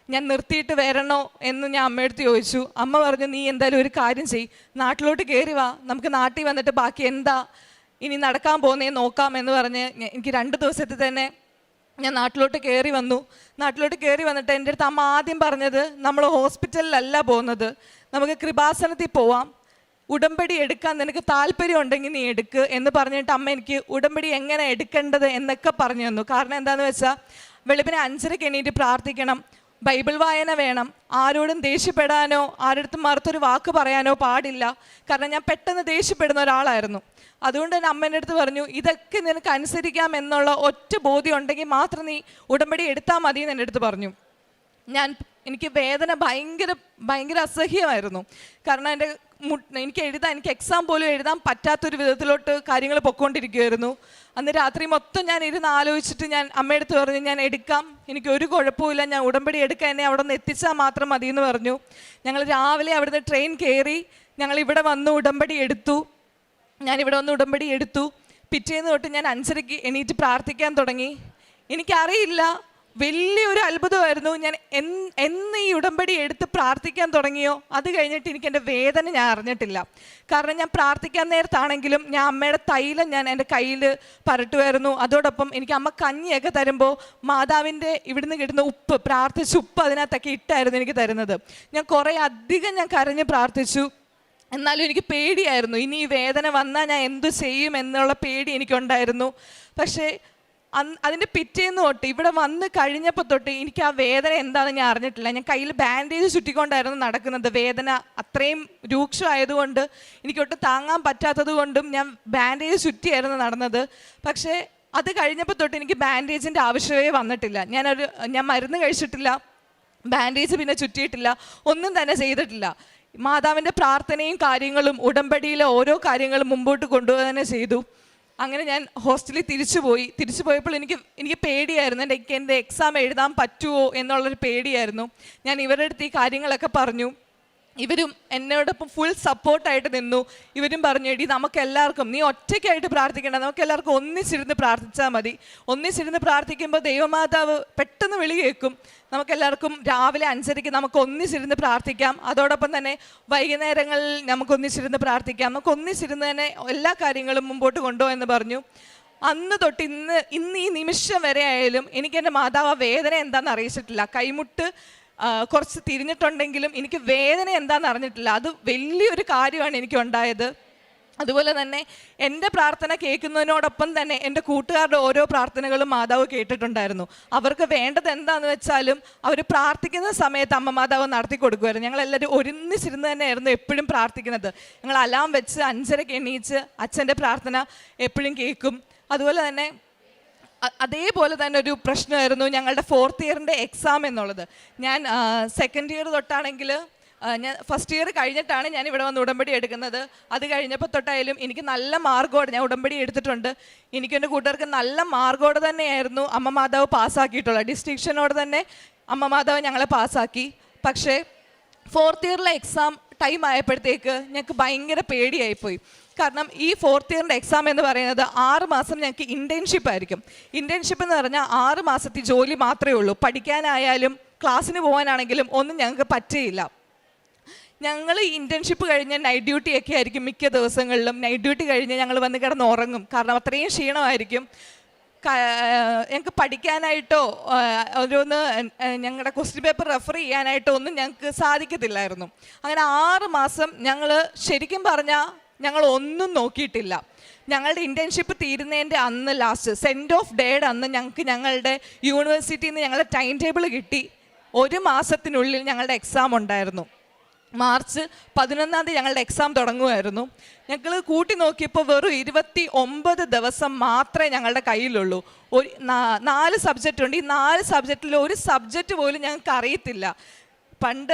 ഞാൻ നിർത്തിയിട്ട് വരണോ എന്ന് ഞാൻ അമ്മയടുത്ത് ചോദിച്ചു. അമ്മ പറഞ്ഞു, നീ എന്തായാലും ഒരു കാര്യം ചെയ്യ്, നാട്ടിലോട്ട് കയറി വാ, നമുക്ക് നാട്ടിൽ വന്നിട്ട് ബാക്കി എന്താ ഇനി നടക്കാൻ പോകുന്നേ നോക്കാം എന്ന് പറഞ്ഞ് എനിക്ക് 2 ദിവസത്തിൽ തന്നെ ഞാൻ നാട്ടിലോട്ട് കയറി വന്നു. നാട്ടിലോട്ട് കയറി വന്നിട്ട് എൻ്റെ അടുത്ത് അമ്മ ആദ്യം പറഞ്ഞത്, നമ്മൾ ഹോസ്പിറ്റലിലല്ല പോകുന്നത്, നമുക്ക് കൃപാസനത്തിൽ പോവാം, ഉടമ്പടി എടുക്കാൻ നിനക്ക് താല്പര്യം ഉണ്ടെങ്കിൽ നീ എടുക്ക് എന്ന് പറഞ്ഞിട്ട് അമ്മ എനിക്ക് ഉടമ്പടി എങ്ങനെ എടുക്കേണ്ടത് എന്നൊക്കെ പറഞ്ഞു തന്നു. കാരണം എന്താണെന്ന് വെച്ചാൽ വെളുപ്പിനെ 5:30 എണീറ്റ് പ്രാർത്ഥിക്കണം, ബൈബിൾ വായന വേണം, ആരോടും ദേഷ്യപ്പെടാനോ ആരുടെ മറുത്തൊരു വാക്ക് പറയാനോ പാടില്ല. കാരണം ഞാൻ പെട്ടെന്ന് ദേഷ്യപ്പെടുന്ന ഒരാളായിരുന്നു. അതുകൊണ്ട് തന്നെ അമ്മേൻ്റെ അടുത്ത് പറഞ്ഞു, ഇതൊക്കെ നിനക്ക് അനുസരിക്കാം എന്നുള്ള ഒറ്റ ബോധ്യം ഉണ്ടെങ്കിൽ മാത്രം നീ ഉടമ്പടി എടുത്താൽ മതി എന്ന് എൻ്റെ അടുത്ത് പറഞ്ഞു. എനിക്ക് വേദന ഭയങ്കര അസഹ്യമായിരുന്നു. കാരണം എനിക്ക് എക്സാം പോലും എഴുതാൻ പറ്റാത്തൊരു വിധത്തിലോട്ട് കാര്യങ്ങൾ പൊയ്ക്കൊണ്ടിരിക്കുമായിരുന്നു. അന്ന് രാത്രി മൊത്തം ഞാൻ ഇരുന്ന് ആലോചിച്ചിട്ട് ഞാൻ അമ്മയെടുത്ത് പറഞ്ഞു, ഞാൻ എടുക്കാം, എനിക്കൊരു കുഴപ്പമില്ല, ഞാൻ ഉടമ്പടി എടുക്കാൻ, എന്നെ അവിടെ നിന്ന് എത്തിച്ചാൽ മാത്രം മതി എന്ന് പറഞ്ഞു. ഞങ്ങൾ രാവിലെ അവിടുന്ന് ട്രെയിൻ കയറി ഞങ്ങൾ ഇവിടെ വന്ന് ഉടമ്പടി എടുത്തു. ഞാനിവിടെ വന്ന് ഉടമ്പടി എടുത്തു. പിറ്റേന്ന് തൊട്ട് ഞാൻ 5:30 എണീറ്റ് പ്രാർത്ഥിക്കാൻ തുടങ്ങി. എനിക്കറിയില്ല, വലിയൊരു അത്ഭുതമായിരുന്നു. ഞാൻ എന്ന് ഈ ഉടമ്പടി എടുത്ത് പ്രാർത്ഥിക്കാൻ തുടങ്ങിയോ അത് കഴിഞ്ഞിട്ട് എനിക്ക് എൻ്റെ വേദന ഞാൻ അറിഞ്ഞിട്ടില്ല. കാരണം ഞാൻ പ്രാർത്ഥിക്കാൻ നേരത്താണെങ്കിലും ഞാൻ അമ്മയുടെ തൈലം ഞാൻ എൻ്റെ കയ്യിൽ പരട്ടുമായിരുന്നു. അതോടൊപ്പം എനിക്ക് അമ്മ കഞ്ഞിയൊക്കെ തരുമ്പോൾ മാതാവിൻ്റെ ഇവിടുന്ന് കിട്ടുന്ന ഉപ്പ്, പ്രാർത്ഥിച്ച ഉപ്പ് അതിനകത്തൊക്കെ ഇട്ടായിരുന്നു എനിക്ക് തരുന്നത്. ഞാൻ കുറേ അധികം ഞാൻ കരഞ്ഞ് പ്രാർത്ഥിച്ചു. എന്നാലും എനിക്ക് പേടിയായിരുന്നു, ഇനി ഈ വേദന വന്നാൽ ഞാൻ എന്തു ചെയ്യും എന്നുള്ള പേടി എനിക്കുണ്ടായിരുന്നു. പക്ഷേ അതിൻ്റെ പിറ്റേന്ന് തൊട്ട് ഇവിടെ വന്ന് കഴിഞ്ഞപ്പോൾ തൊട്ട് എനിക്ക് ആ വേദന എന്താണെന്ന് ഞാൻ അറിഞ്ഞിട്ടില്ല. ഞാൻ കയ്യിൽ ബാൻഡേജ് ചുറ്റിക്കൊണ്ടായിരുന്നു നടക്കുന്നത്. വേദന അത്രയും രൂക്ഷമായതുകൊണ്ട് എനിക്കൊട്ട് താങ്ങാൻ പറ്റാത്തത് കൊണ്ടും ഞാൻ ബാൻഡേജ് ചുറ്റിയായിരുന്നു നടന്നത്. പക്ഷേ അത് കഴിഞ്ഞപ്പോൾ തൊട്ട് എനിക്ക് ബാൻഡേജിൻ്റെ ആവശ്യമേ വന്നിട്ടില്ല. ഞാൻ മരുന്ന് കഴിച്ചിട്ടില്ല, ബാൻഡേജ് പിന്നെ ചുറ്റിയിട്ടില്ല, ഒന്നും തന്നെ ചെയ്തിട്ടില്ല. മാതാവിൻ്റെ പ്രാർത്ഥനയും കാര്യങ്ങളും ഉടമ്പടിയിലെ ഓരോ കാര്യങ്ങളും മുമ്പോട്ട് കൊണ്ടുപോകുക തന്നെ ചെയ്തു. അങ്ങനെ ഞാൻ ഹോസ്റ്റലിൽ തിരിച്ചു പോയപ്പോൾ എനിക്ക് പേടിയായിരുന്നു. എൻ്റെ എക്സാം എഴുതാൻ പറ്റുമോ എന്നുള്ളൊരു പേടിയായിരുന്നു. ഞാൻ ഇവരുടെ അടുത്ത് ഈ കാര്യങ്ങളൊക്കെ പറഞ്ഞു. ഇവരും എന്നോടൊപ്പം ഫുൾ സപ്പോർട്ടായിട്ട് നിന്നു. ഇവരും പറഞ്ഞു, എടി നമുക്കെല്ലാവർക്കും, നീ ഒറ്റയ്ക്കായിട്ട് പ്രാർത്ഥിക്കേണ്ട, നമുക്കെല്ലാവർക്കും ഒന്നിച്ചിരുന്ന് പ്രാർത്ഥിച്ചാൽ മതി. ഒന്നിച്ചിരുന്ന് പ്രാർത്ഥിക്കുമ്പോൾ ദൈവമാതാവ് പെട്ടെന്ന് വിളി കേൾക്കും. നമുക്കെല്ലാവർക്കും രാവിലെ 5:30 നമുക്ക് ഒന്നിച്ചിരുന്ന് പ്രാർത്ഥിക്കാം. അതോടൊപ്പം തന്നെ വൈകുന്നേരങ്ങളിൽ നമുക്ക് ഒന്നിച്ചിരുന്ന് പ്രാർത്ഥിക്കാം. നമുക്ക് ഒന്നിച്ചിരുന്ന് തന്നെ എല്ലാ കാര്യങ്ങളും മുമ്പോട്ട് കൊണ്ടുപോകുമെന്ന് പറഞ്ഞു. അന്ന് തൊട്ട് ഇന്ന് ഈ നിമിഷം വരെ ആയാലും എനിക്ക് എൻ്റെ മാതാവ് വേദന എന്താണെന്ന് അറിയിച്ചിട്ടില്ല. കൈമുട്ട് കുറച്ച് തിരിഞ്ഞിട്ടുണ്ടെങ്കിലും എനിക്ക് വേദന എന്താണെന്ന് അറിഞ്ഞിട്ടില്ല. അത് വലിയൊരു കാര്യമാണ് എനിക്കുണ്ടായത്. അതുപോലെ തന്നെ എൻ്റെ പ്രാർത്ഥന കേൾക്കുന്നതിനോടൊപ്പം തന്നെ എൻ്റെ കൂട്ടുകാരുടെ ഓരോ പ്രാർത്ഥനകളും മാതാവ് കേട്ടിട്ടുണ്ടായിരുന്നു. അവർക്ക് വേണ്ടത് എന്താണെന്ന് വെച്ചാലും അവർ പ്രാർത്ഥിക്കുന്ന സമയത്ത് അമ്മ മാതാവ് നടത്തി കൊടുക്കുമായിരുന്നു. ഞങ്ങളെല്ലാവരും ഒരുമിച്ചിരുന്ന് തന്നെയായിരുന്നു എപ്പോഴും പ്രാർത്ഥിക്കുന്നത്. ഞങ്ങൾ അലാം വെച്ച് 5:30 എണീച്ച് അച്ഛൻ്റെ പ്രാർത്ഥന എപ്പോഴും കേൾക്കും. അതുപോലെ തന്നെ അതേപോലെ തന്നെ ഒരു പ്രശ്നമായിരുന്നു ഞങ്ങളുടെ 4th ഇയറിൻ്റെ എക്സാം എന്നുള്ളത്. ഞാൻ 2nd ഇയർ തൊട്ടാണെങ്കിൽ ഞാൻ 1st ഇയർ കഴിഞ്ഞിട്ടാണ് ഞാൻ ഇവിടെ വന്ന് ഉടമ്പടി എടുക്കുന്നത്. അത് കഴിഞ്ഞപ്പോൾ തൊട്ടായാലും എനിക്ക് നല്ല മാർക്കോടെ ഞാൻ ഉടമ്പടി എടുത്തിട്ടുണ്ട്. എനിക്കും എൻ്റെ കൂട്ടുകാർക്ക് നല്ല മാർക്കോടെ തന്നെയായിരുന്നു അമ്മ മാതാവ് പാസ്സാക്കിയിട്ടുള്ളത്. ഡിസ്റ്റിങ്ഷനോടെ തന്നെ അമ്മ മാതാവ് ഞങ്ങളെ പാസ്സാക്കി. പക്ഷേ 4th ഇയറിലെ എക്സാം ടൈം ആയപ്പോഴത്തേക്ക് ഞങ്ങൾക്ക് ഭയങ്കര പേടിയായിപ്പോയി. കാരണം ഈ 4th ഇയറിൻ്റെ എക്സാം എന്ന് പറയുന്നത് 6 മാസം ഞങ്ങൾക്ക് ഇൻറ്റേൺഷിപ്പ് ആയിരിക്കും. ഇൻറ്റേൺഷിപ്പ് എന്ന് പറഞ്ഞാൽ 6 മാസത്തിൽ ജോലി മാത്രമേ ഉള്ളൂ. പഠിക്കാനായാലും ക്ലാസ്സിന് പോകാനാണെങ്കിലും ഒന്നും ഞങ്ങൾക്ക് പറ്റുകയില്ല. ഞങ്ങൾ ഈ ഇൻറ്റേൺഷിപ്പ് കഴിഞ്ഞ് നൈറ്റ് ഡ്യൂട്ടി ഒക്കെ ആയിരിക്കും മിക്ക ദിവസങ്ങളിലും. നൈറ്റ് ഡ്യൂട്ടി കഴിഞ്ഞ് ഞങ്ങൾ വന്ന് കിടന്ന് ഉറങ്ങും. കാരണം അത്രയും ക്ഷീണമായിരിക്കും. ഞങ്ങൾക്ക് പഠിക്കാനായിട്ടോ ഓരോന്ന് ഞങ്ങളുടെ ക്വസ്റ്റ്യൻ പേപ്പർ റെഫർ ചെയ്യാനായിട്ടോ ഒന്നും ഞങ്ങൾക്ക് സാധിക്കത്തില്ലായിരുന്നു. അങ്ങനെ 6 മാസം ഞങ്ങൾ ശരിക്കും പറഞ്ഞാൽ ഞങ്ങൾ ഒന്നും നോക്കിയിട്ടില്ല. ഞങ്ങളുടെ ഇൻറ്റേൺഷിപ്പ് തീരുന്നതിൻ്റെ അന്ന് ലാസ്റ്റ് സെൻഡ് ഓഫ് ഡേയുടെ അന്ന് ഞങ്ങളുടെ യൂണിവേഴ്സിറ്റിയിൽ നിന്ന് ഞങ്ങളുടെ ടൈം ടേബിൾ കിട്ടി. 1 മാസത്തിനുള്ളിൽ ഞങ്ങളുടെ എക്സാം ഉണ്ടായിരുന്നു. മാർച്ച് 11 ഞങ്ങളുടെ എക്സാം തുടങ്ങുമായിരുന്നു. ഞങ്ങൾ കൂട്ടി നോക്കിയപ്പോൾ വെറും 29 ദിവസം മാത്രമേ ഞങ്ങളുടെ കയ്യിലുള്ളൂ. 4 സബ്ജക്റ്റ് ഉണ്ട്. ഈ 4 സബ്ജക്റ്റിൽ ഒരു സബ്ജക്റ്റ് പോലും ഞങ്ങൾക്ക് അറിയത്തില്ല. പണ്ട്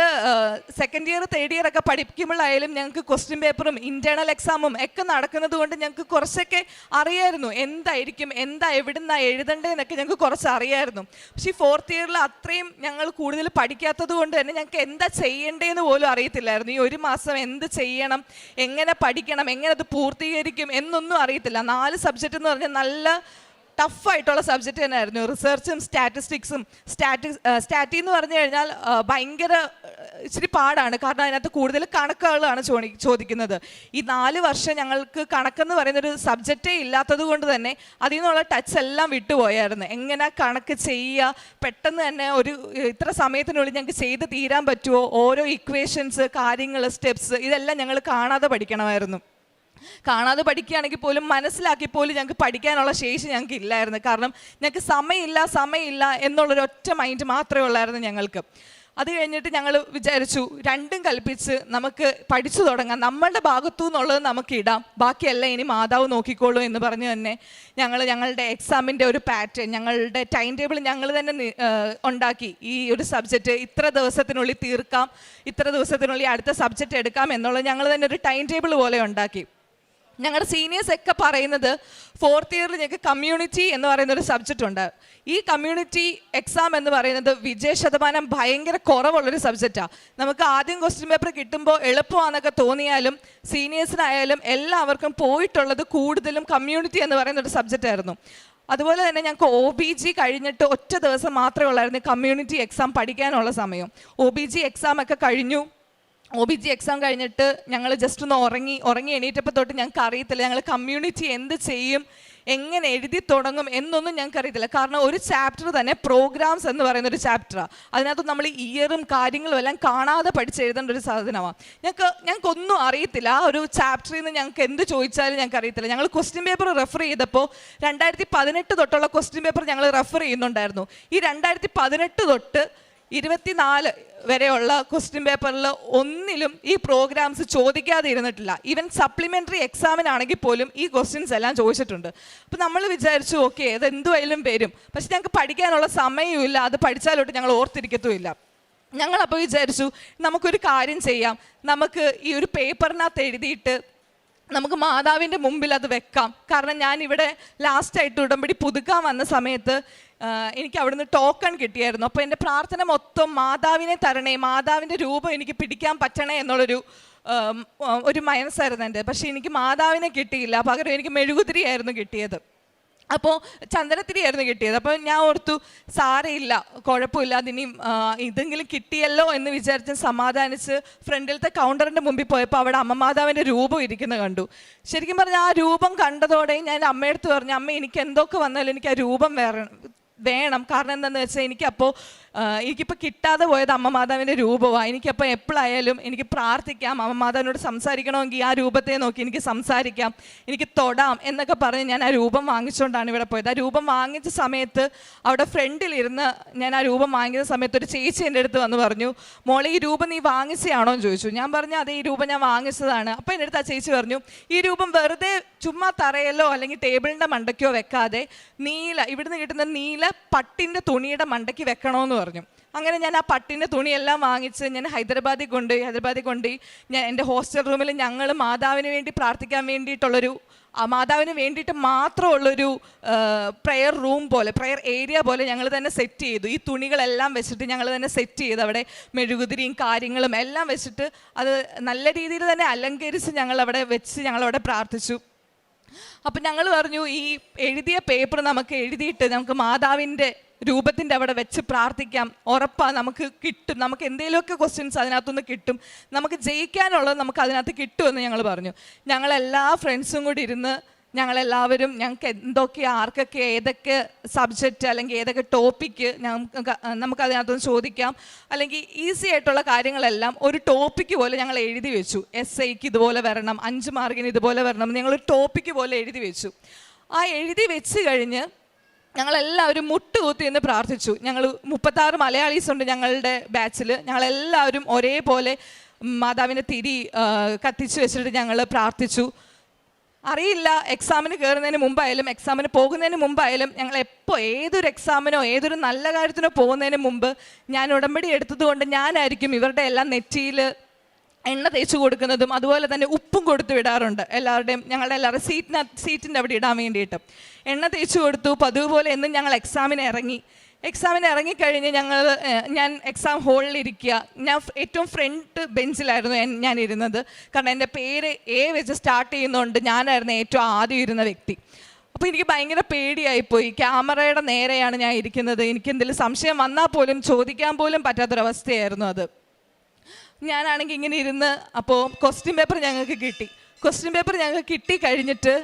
2nd ഇയർ 3rd ഇയർ ഒക്കെ പഠിക്കുമ്പോഴായാലും ഞങ്ങൾക്ക് ക്വസ്റ്റ്യൻ പേപ്പറും ഇൻറ്റേർണൽ എക്സാമും ഒക്കെ നടക്കുന്നത് കൊണ്ട് ഞങ്ങൾക്ക് കുറച്ചൊക്കെ അറിയായിരുന്നു എന്തായിരിക്കും, എവിടുന്നാ എഴുതണ്ടേന്നൊക്കെ ഞങ്ങൾക്ക് കുറച്ച് അറിയായിരുന്നു. പക്ഷേ ഈ 4th ഇയറിൽ അത്രയും ഞങ്ങൾ കൂടുതൽ പഠിക്കാത്തത് കൊണ്ട് തന്നെ ഞങ്ങൾക്ക് എന്താ ചെയ്യേണ്ടതെന്ന് പോലും അറിയത്തില്ലായിരുന്നു. ഈ 1 മാസം എന്ത് ചെയ്യണം, എങ്ങനെ പഠിക്കണം, എങ്ങനെ അത് പൂർത്തീകരിക്കും എന്നൊന്നും അറിയത്തില്ല. 4 സബ്ജക്റ്റ് എന്ന് പറഞ്ഞാൽ നല്ല ടഫായിട്ടുള്ള സബ്ജക്റ്റ് തന്നെയായിരുന്നു. റിസർച്ചും സ്റ്റാറ്റിസ്റ്റിക്സും. സ്റ്റാറ്റി എന്ന് പറഞ്ഞു കഴിഞ്ഞാൽ ഭയങ്കര ഇച്ചിരി പാടാണ്, കാരണം അതിനകത്ത് കൂടുതൽ കണക്കുകളാണ് ചോദിക്കുന്നത്. ഈ 4 വർഷം ഞങ്ങൾക്ക് കണക്കെന്ന് പറയുന്നൊരു സബ്ജക്റ്റേ ഇല്ലാത്തത് കൊണ്ട് തന്നെ അതിൽ നിന്നുള്ള ടച്ച് എല്ലാം വിട്ടുപോയായിരുന്നു. എങ്ങനെ കണക്ക് ചെയ്യുക, പെട്ടെന്ന് തന്നെ ഒരു ഇത്ര സമയത്തിനുള്ളിൽ ഞങ്ങൾക്ക് ചെയ്ത് തീരാൻ പറ്റുമോ, ഓരോ ഇക്വേഷൻസ്, കാര്യങ്ങൾ, സ്റ്റെപ്സ്, ഇതെല്ലാം ഞങ്ങൾ കാണാതെ പഠിക്കണമായിരുന്നു. കാണാതെ പഠിക്കുകയാണെങ്കിൽ പോലും മനസ്സിലാക്കി പോലും ഞങ്ങൾക്ക് പഠിക്കാനുള്ള ശേഷി ഞങ്ങൾക്ക് ഇല്ലായിരുന്നു. കാരണം ഞങ്ങൾക്ക് സമയമില്ല എന്നുള്ളൊരു ഒറ്റ മൈൻഡ് മാത്രമേ ഉള്ളായിരുന്നു ഞങ്ങൾക്ക്. അത് കഴിഞ്ഞിട്ട് ഞങ്ങൾ വിചാരിച്ചു രണ്ടും കൽപ്പിച്ച് നമുക്ക് പഠിച്ചു തുടങ്ങാം, നമ്മളുടെ ഭാഗത്തു നിന്നുള്ളത് നമുക്ക് ഇടാം, ബാക്കിയെല്ലാം ഇനി മാതാവ് നോക്കിക്കോളൂ എന്ന് പറഞ്ഞ് തന്നെ ഞങ്ങളുടെ എക്സാമിൻ്റെ ഒരു പാറ്റേൺ, ഞങ്ങളുടെ ടൈം ടേബിൾ ഞങ്ങൾ തന്നെ ഉണ്ടാക്കി. ഈ ഒരു സബ്ജക്റ്റ് ഇത്ര ദിവസത്തിനുള്ളിൽ തീർക്കാം, ഇത്ര ദിവസത്തിനുള്ളിൽ അടുത്ത സബ്ജക്റ്റ് എടുക്കാം എന്നുള്ളത് ഞങ്ങൾ തന്നെ ഒരു ടൈം ടേബിൾ പോലെ ഉണ്ടാക്കി. ഞങ്ങളുടെ സീനിയേഴ്സൊക്കെ പറയുന്നത് 4th ഇയറിൽ ഞങ്ങൾക്ക് കമ്മ്യൂണിറ്റി എന്ന് പറയുന്നൊരു സബ്ജക്റ്റ് ഉണ്ട്. ഈ കമ്മ്യൂണിറ്റി എക്സാം എന്ന് പറയുന്നത് വിജയശതമാനം ഭയങ്കര കുറവുള്ളൊരു സബ്ജക്റ്റാണ്. നമുക്ക് ആദ്യം ക്വസ്റ്റ്യൻ പേപ്പർ കിട്ടുമ്പോൾ എളുപ്പമാണെന്നൊക്കെ തോന്നിയാലും സീനിയേഴ്സിനായാലും എല്ലാവർക്കും പോയിട്ടുള്ളത് കൂടുതലും കമ്മ്യൂണിറ്റി എന്ന് പറയുന്നൊരു സബ്ജക്റ്റായിരുന്നു. അതുപോലെ തന്നെ ഞങ്ങൾക്ക് OBG കഴിഞ്ഞിട്ട് ഒറ്റ ദിവസം മാത്രമേ ഉള്ളായിരുന്നു കമ്മ്യൂണിറ്റി എക്സാം പഠിക്കാനുള്ള സമയം. OBG എക്സാമൊക്കെ കഴിഞ്ഞു. OBG എക്സാം കഴിഞ്ഞിട്ട് ഞങ്ങൾ ജസ്റ്റ് ഒന്ന് ഉറങ്ങി എണീറ്റപ്പോൾ തൊട്ട് ഞങ്ങൾക്ക് അറിയത്തില്ല ഞങ്ങൾ കമ്മ്യൂണിറ്റി എന്ത് ചെയ്യും, എങ്ങനെ എഴുതി തുടങ്ങും എന്നൊന്നും ഞങ്ങൾക്ക് അറിയത്തില്ല. കാരണം ഒരു ചാപ്റ്റർ തന്നെ പ്രോഗ്രാംസ് എന്ന് പറയുന്ന ഒരു ചാപ്റ്ററാണ്. അതിനകത്ത് നമ്മൾ ഇയറും കാര്യങ്ങളും എല്ലാം കാണാതെ പഠിച്ചെഴുതേണ്ട ഒരു സാധനമാണ്. ഞങ്ങൾക്കൊന്നും അറിയത്തില്ല. ആ ഒരു ചാപ്റ്ററിൽ നിന്ന് ഞങ്ങൾക്ക് എന്ത് ചോദിച്ചാലും ഞങ്ങൾക്ക് അറിയത്തില്ല. ഞങ്ങൾ ക്വസ്റ്റ്യൻ പേപ്പർ റെഫർ ചെയ്തപ്പോൾ 2018 തൊട്ടുള്ള ക്വസ്റ്റ്യൻ പേപ്പർ ഞങ്ങൾ റെഫർ ചെയ്യുന്നുണ്ടായിരുന്നു. ഈ 2018 തൊട്ട് 24 വരെയുള്ള ക്വസ്റ്റ്യൻ പേപ്പറിൽ ഒന്നിലും ഈ പ്രോഗ്രാംസ് ചോദിക്കാതെ ഇരുന്നിട്ടില്ല. ഈവൻ സപ്ലിമെൻ്ററി എക്സാമിനാണെങ്കിൽ പോലും ഈ ക്വസ്റ്റ്യൻസ് എല്ലാം ചോദിച്ചിട്ടുണ്ട്. അപ്പോൾ നമ്മൾ വിചാരിച്ചു ഓക്കെ അത് എന്തുവായാലും വരും, പക്ഷെ ഞങ്ങൾക്ക് പഠിക്കാനുള്ള സമയമില്ല, അത് പഠിച്ചാലോട്ട് ഞങ്ങൾ ഓർത്തിരിക്കത്തുമില്ല. ഞങ്ങളപ്പോൾ വിചാരിച്ചു നമുക്കൊരു കാര്യം ചെയ്യാം, നമുക്ക് ഈ ഒരു പേപ്പറിനകത്ത് എഴുതിയിട്ട് നമുക്ക് മാതാവിൻ്റെ മുമ്പിൽ അത് വെക്കാം. കാരണം ഞാനിവിടെ ലാസ്റ്റായിട്ട് ഉടമ്പടി പുതുക്കാൻ വന്ന സമയത്ത് എനിക്ക് അവിടുന്ന് ടോക്കൺ കിട്ടിയായിരുന്നു. അപ്പോൾ എൻ്റെ പ്രാർത്ഥന മൊത്തം മാതാവിനെ തരണേ, മാതാവിൻ്റെ രൂപം എനിക്ക് പിടിക്കാൻ പറ്റണേ എന്നുള്ളൊരു മനസ്സായിരുന്നു എൻ്റെ. പക്ഷേ എനിക്ക് മാതാവിനെ കിട്ടിയില്ല, പകരം എനിക്ക് മെഴുകുതിരിയായിരുന്നു കിട്ടിയത്. അപ്പോൾ ചന്ദനത്തിരിയായിരുന്നു കിട്ടിയത്. അപ്പോൾ ഞാൻ ഓർത്തു സാരമില്ല, കുഴപ്പമില്ല, അതിനിയും ഇതെങ്കിലും കിട്ടിയല്ലോ എന്ന് വിചാരിച്ച് സമാധാനിച്ച് ഫ്രണ്ടിലത്തെ കൗണ്ടറിൻ്റെ മുമ്പിൽ പോയപ്പോൾ അവിടെ അമ്മ മാതാവിൻ്റെ രൂപം ഇരിക്കുന്നത് കണ്ടു. ശരിക്കും പറഞ്ഞാൽ ആ രൂപം കണ്ടതോടെ ഞാൻ അമ്മയടുത്ത് പറഞ്ഞു, അമ്മ എനിക്ക് എന്തൊക്കെ വന്നാലും എനിക്ക് ആ രൂപം വേണം. കാരണം എന്താണെന്ന് വെച്ചാൽ എനിക്കിപ്പോൾ കിട്ടാതെ പോയത് അമ്മ മാതാവിൻ്റെ രൂപമാണ്. എനിക്കപ്പോൾ എപ്പോഴായാലും എനിക്ക് പ്രാർത്ഥിക്കാം, അമ്മ മാതാവിനോട് സംസാരിക്കണമെങ്കിൽ ആ രൂപത്തെ നോക്കി എനിക്ക് സംസാരിക്കാം, എനിക്ക് തൊടാം എന്നൊക്കെ പറഞ്ഞ് ഞാൻ ആ രൂപം വാങ്ങിച്ചുകൊണ്ടാണ് ഇവിടെ പോയത്. ആ രൂപം വാങ്ങിച്ച സമയത്ത് അവിടെ ഫ്രണ്ടിലിരുന്ന് ഞാൻ ആ രൂപം വാങ്ങിച്ച സമയത്ത് ഒരു ചേച്ചി എൻ്റെ അടുത്ത് വന്ന് പറഞ്ഞു, മോളെ ഈ രൂപം നീ വാങ്ങിച്ചതാണോ എന്ന് ചോദിച്ചു. ഞാൻ പറഞ്ഞു അതെ, ഈ രൂപം ഞാൻ വാങ്ങിച്ചതാണ്. അപ്പോൾ എൻ്റെ അടുത്ത് ആ ചേച്ചി പറഞ്ഞു, ഈ രൂപം വെറുതെ ചുമ്മാ തറയല്ലോ അല്ലെങ്കിൽ ടേബിളിൻ്റെ മണ്ടയ്ക്കോ വെക്കാതെ ഇവിടുന്ന് കിട്ടുന്ന നീല പട്ടിൻ്റെ തുണിയുടെ മണ്ടയ്ക്ക് വെക്കണമെന്ന് പറഞ്ഞു. അങ്ങനെ ഞാൻ ആ പട്ടിൻ്റെ തുണിയെല്ലാം വാങ്ങിച്ച് ഞാൻ ഹൈദരാബാദിൽ കൊണ്ടുപോയി ഞാൻ എൻ്റെ ഹോസ്റ്റൽ റൂമിൽ ഞങ്ങൾ മാതാവിന് വേണ്ടി പ്രാർത്ഥിക്കാൻ വേണ്ടിയിട്ടുള്ളൊരു മാതാവിന് വേണ്ടിയിട്ട് മാത്രമുള്ളൊരു പ്രെയർ റൂം പോലെ, പ്രെയർ ഏരിയ പോലെ ഞങ്ങൾ തന്നെ സെറ്റ് ചെയ്തു. ഈ തുണികളെല്ലാം വെച്ചിട്ട് ഞങ്ങൾ തന്നെ സെറ്റ് ചെയ്തു. അവിടെ മെഴുകുതിരിയും കാര്യങ്ങളും എല്ലാം വെച്ചിട്ട് അത് നല്ല രീതിയിൽ തന്നെ അലങ്കരിച്ച് ഞങ്ങളവിടെ വെച്ച് ഞങ്ങളവിടെ പ്രാർത്ഥിച്ചു. അപ്പം ഞങ്ങൾ പറഞ്ഞു ഈ എഴുതിയ പേപ്പർ നമുക്ക് എഴുതിയിട്ട് നമുക്ക് മാതാവിൻ്റെ രൂപത്തിൻ്റെ അവിടെ വെച്ച് പ്രാർത്ഥിക്കാം, ഉറപ്പാണ് നമുക്ക് കിട്ടും, നമുക്ക് എന്തെങ്കിലുമൊക്കെ ക്വസ്റ്റ്യൻസ് അതിനകത്തുനിന്ന് കിട്ടും, നമുക്ക് ജയിക്കാനുള്ളത് നമുക്ക് അതിനകത്ത് കിട്ടുമെന്ന് ഞങ്ങൾ പറഞ്ഞു. ഞങ്ങളെല്ലാ ഫ്രണ്ട്സും കൂടി ഇരുന്ന് ഞങ്ങളെല്ലാവരും ഞങ്ങൾക്ക് ആർക്കൊക്കെ ഏതൊക്കെ സബ്ജക്റ്റ് അല്ലെങ്കിൽ ഏതൊക്കെ ടോപ്പിക്ക് നമുക്ക് അതിനകത്തുനിന്ന് ചോദിക്കാം, അല്ലെങ്കിൽ ഈസി ആയിട്ടുള്ള കാര്യങ്ങളെല്ലാം ഒരു ടോപ്പിക്ക് പോലെ ഞങ്ങൾ എഴുതി വെച്ചു. SIക്ക് ഇതുപോലെ വരണം, 5 മാർക്കിന് ഇതുപോലെ വരണം, ഞങ്ങളൊരു ടോപ്പിക്ക് പോലെ എഴുതി വെച്ചു. ആ എഴുതി വെച്ച് കഴിഞ്ഞ് ഞങ്ങളെല്ലാവരും മുട്ടുകുത്തി എന്ന് പ്രാർത്ഥിച്ചു. ഞങ്ങൾ 36 മലയാളീസ് ഉണ്ട് ഞങ്ങളുടെ ബാച്ചിൽ. ഞങ്ങളെല്ലാവരും ഒരേപോലെ മാതാവിൻ്റെ തിരി കത്തിച്ച് വെച്ചിട്ട് ഞങ്ങൾ പ്രാർത്ഥിച്ചു. അറിയില്ല എക്സാമിന് കയറുന്നതിന് മുമ്പായാലും എക്സാമിന് പോകുന്നതിന് മുമ്പായാലും ഞങ്ങൾ ഏതൊരു എക്സാമിനോ ഏതൊരു നല്ല കാര്യത്തിനോ പോകുന്നതിന് മുമ്പ് ഞാൻ ഉടമ്പടി എടുത്തതുകൊണ്ട് ഞാനായിരിക്കും ഇവരുടെ എല്ലാം നെറ്റിയിൽ എണ്ണ തേച്ച് കൊടുക്കുന്നതും അതുപോലെ തന്നെ ഉപ്പും കൊടുത്ത് വിടാറുണ്ട്. ഞങ്ങളുടെ എല്ലാവരുടെയും സീറ്റിൻ്റെ അവിടെ ഇടാൻ വേണ്ടിയിട്ട് എണ്ണ തേച്ച് കൊടുത്തു. പതിവ് പോലെ എന്നും ഞങ്ങൾ എക്സാമിന് ഇറങ്ങിക്കഴിഞ്ഞ് ഞാൻ എക്സാം ഹോളിലിരിക്കുക. ഞാൻ ഏറ്റവും ഫ്രണ്ട് ബെഞ്ചിലായിരുന്നു ഞാൻ ഇരുന്നത്. കാരണം എൻ്റെ പേര് A വെച്ച് സ്റ്റാർട്ട് ചെയ്യുന്നതുകൊണ്ട് ഞാനായിരുന്നു ഏറ്റവും ആദ്യം ഇരുന്ന വ്യക്തി. അപ്പോൾ എനിക്ക് ഭയങ്കര പേടിയായിപ്പോയി. ക്യാമറയുടെ നേരെയാണ് ഞാൻ ഇരിക്കുന്നത്, എനിക്ക് എന്തെങ്കിലും സംശയം വന്നാൽ പോലും ചോദിക്കാൻ പോലും പറ്റാത്തൊരവസ്ഥയായിരുന്നു അത്. ഞാനാണെങ്കിൽ ഇങ്ങനെ ഇരുന്ന്, അപ്പോൾ ക്വസ്റ്റ്യൻ പേപ്പർ ഞങ്ങൾക്ക് കിട്ടി. ക്വസ്റ്റ്യൻ പേപ്പർ ഞങ്ങൾക്ക് കിട്ടി കഴിഞ്ഞിട്ട്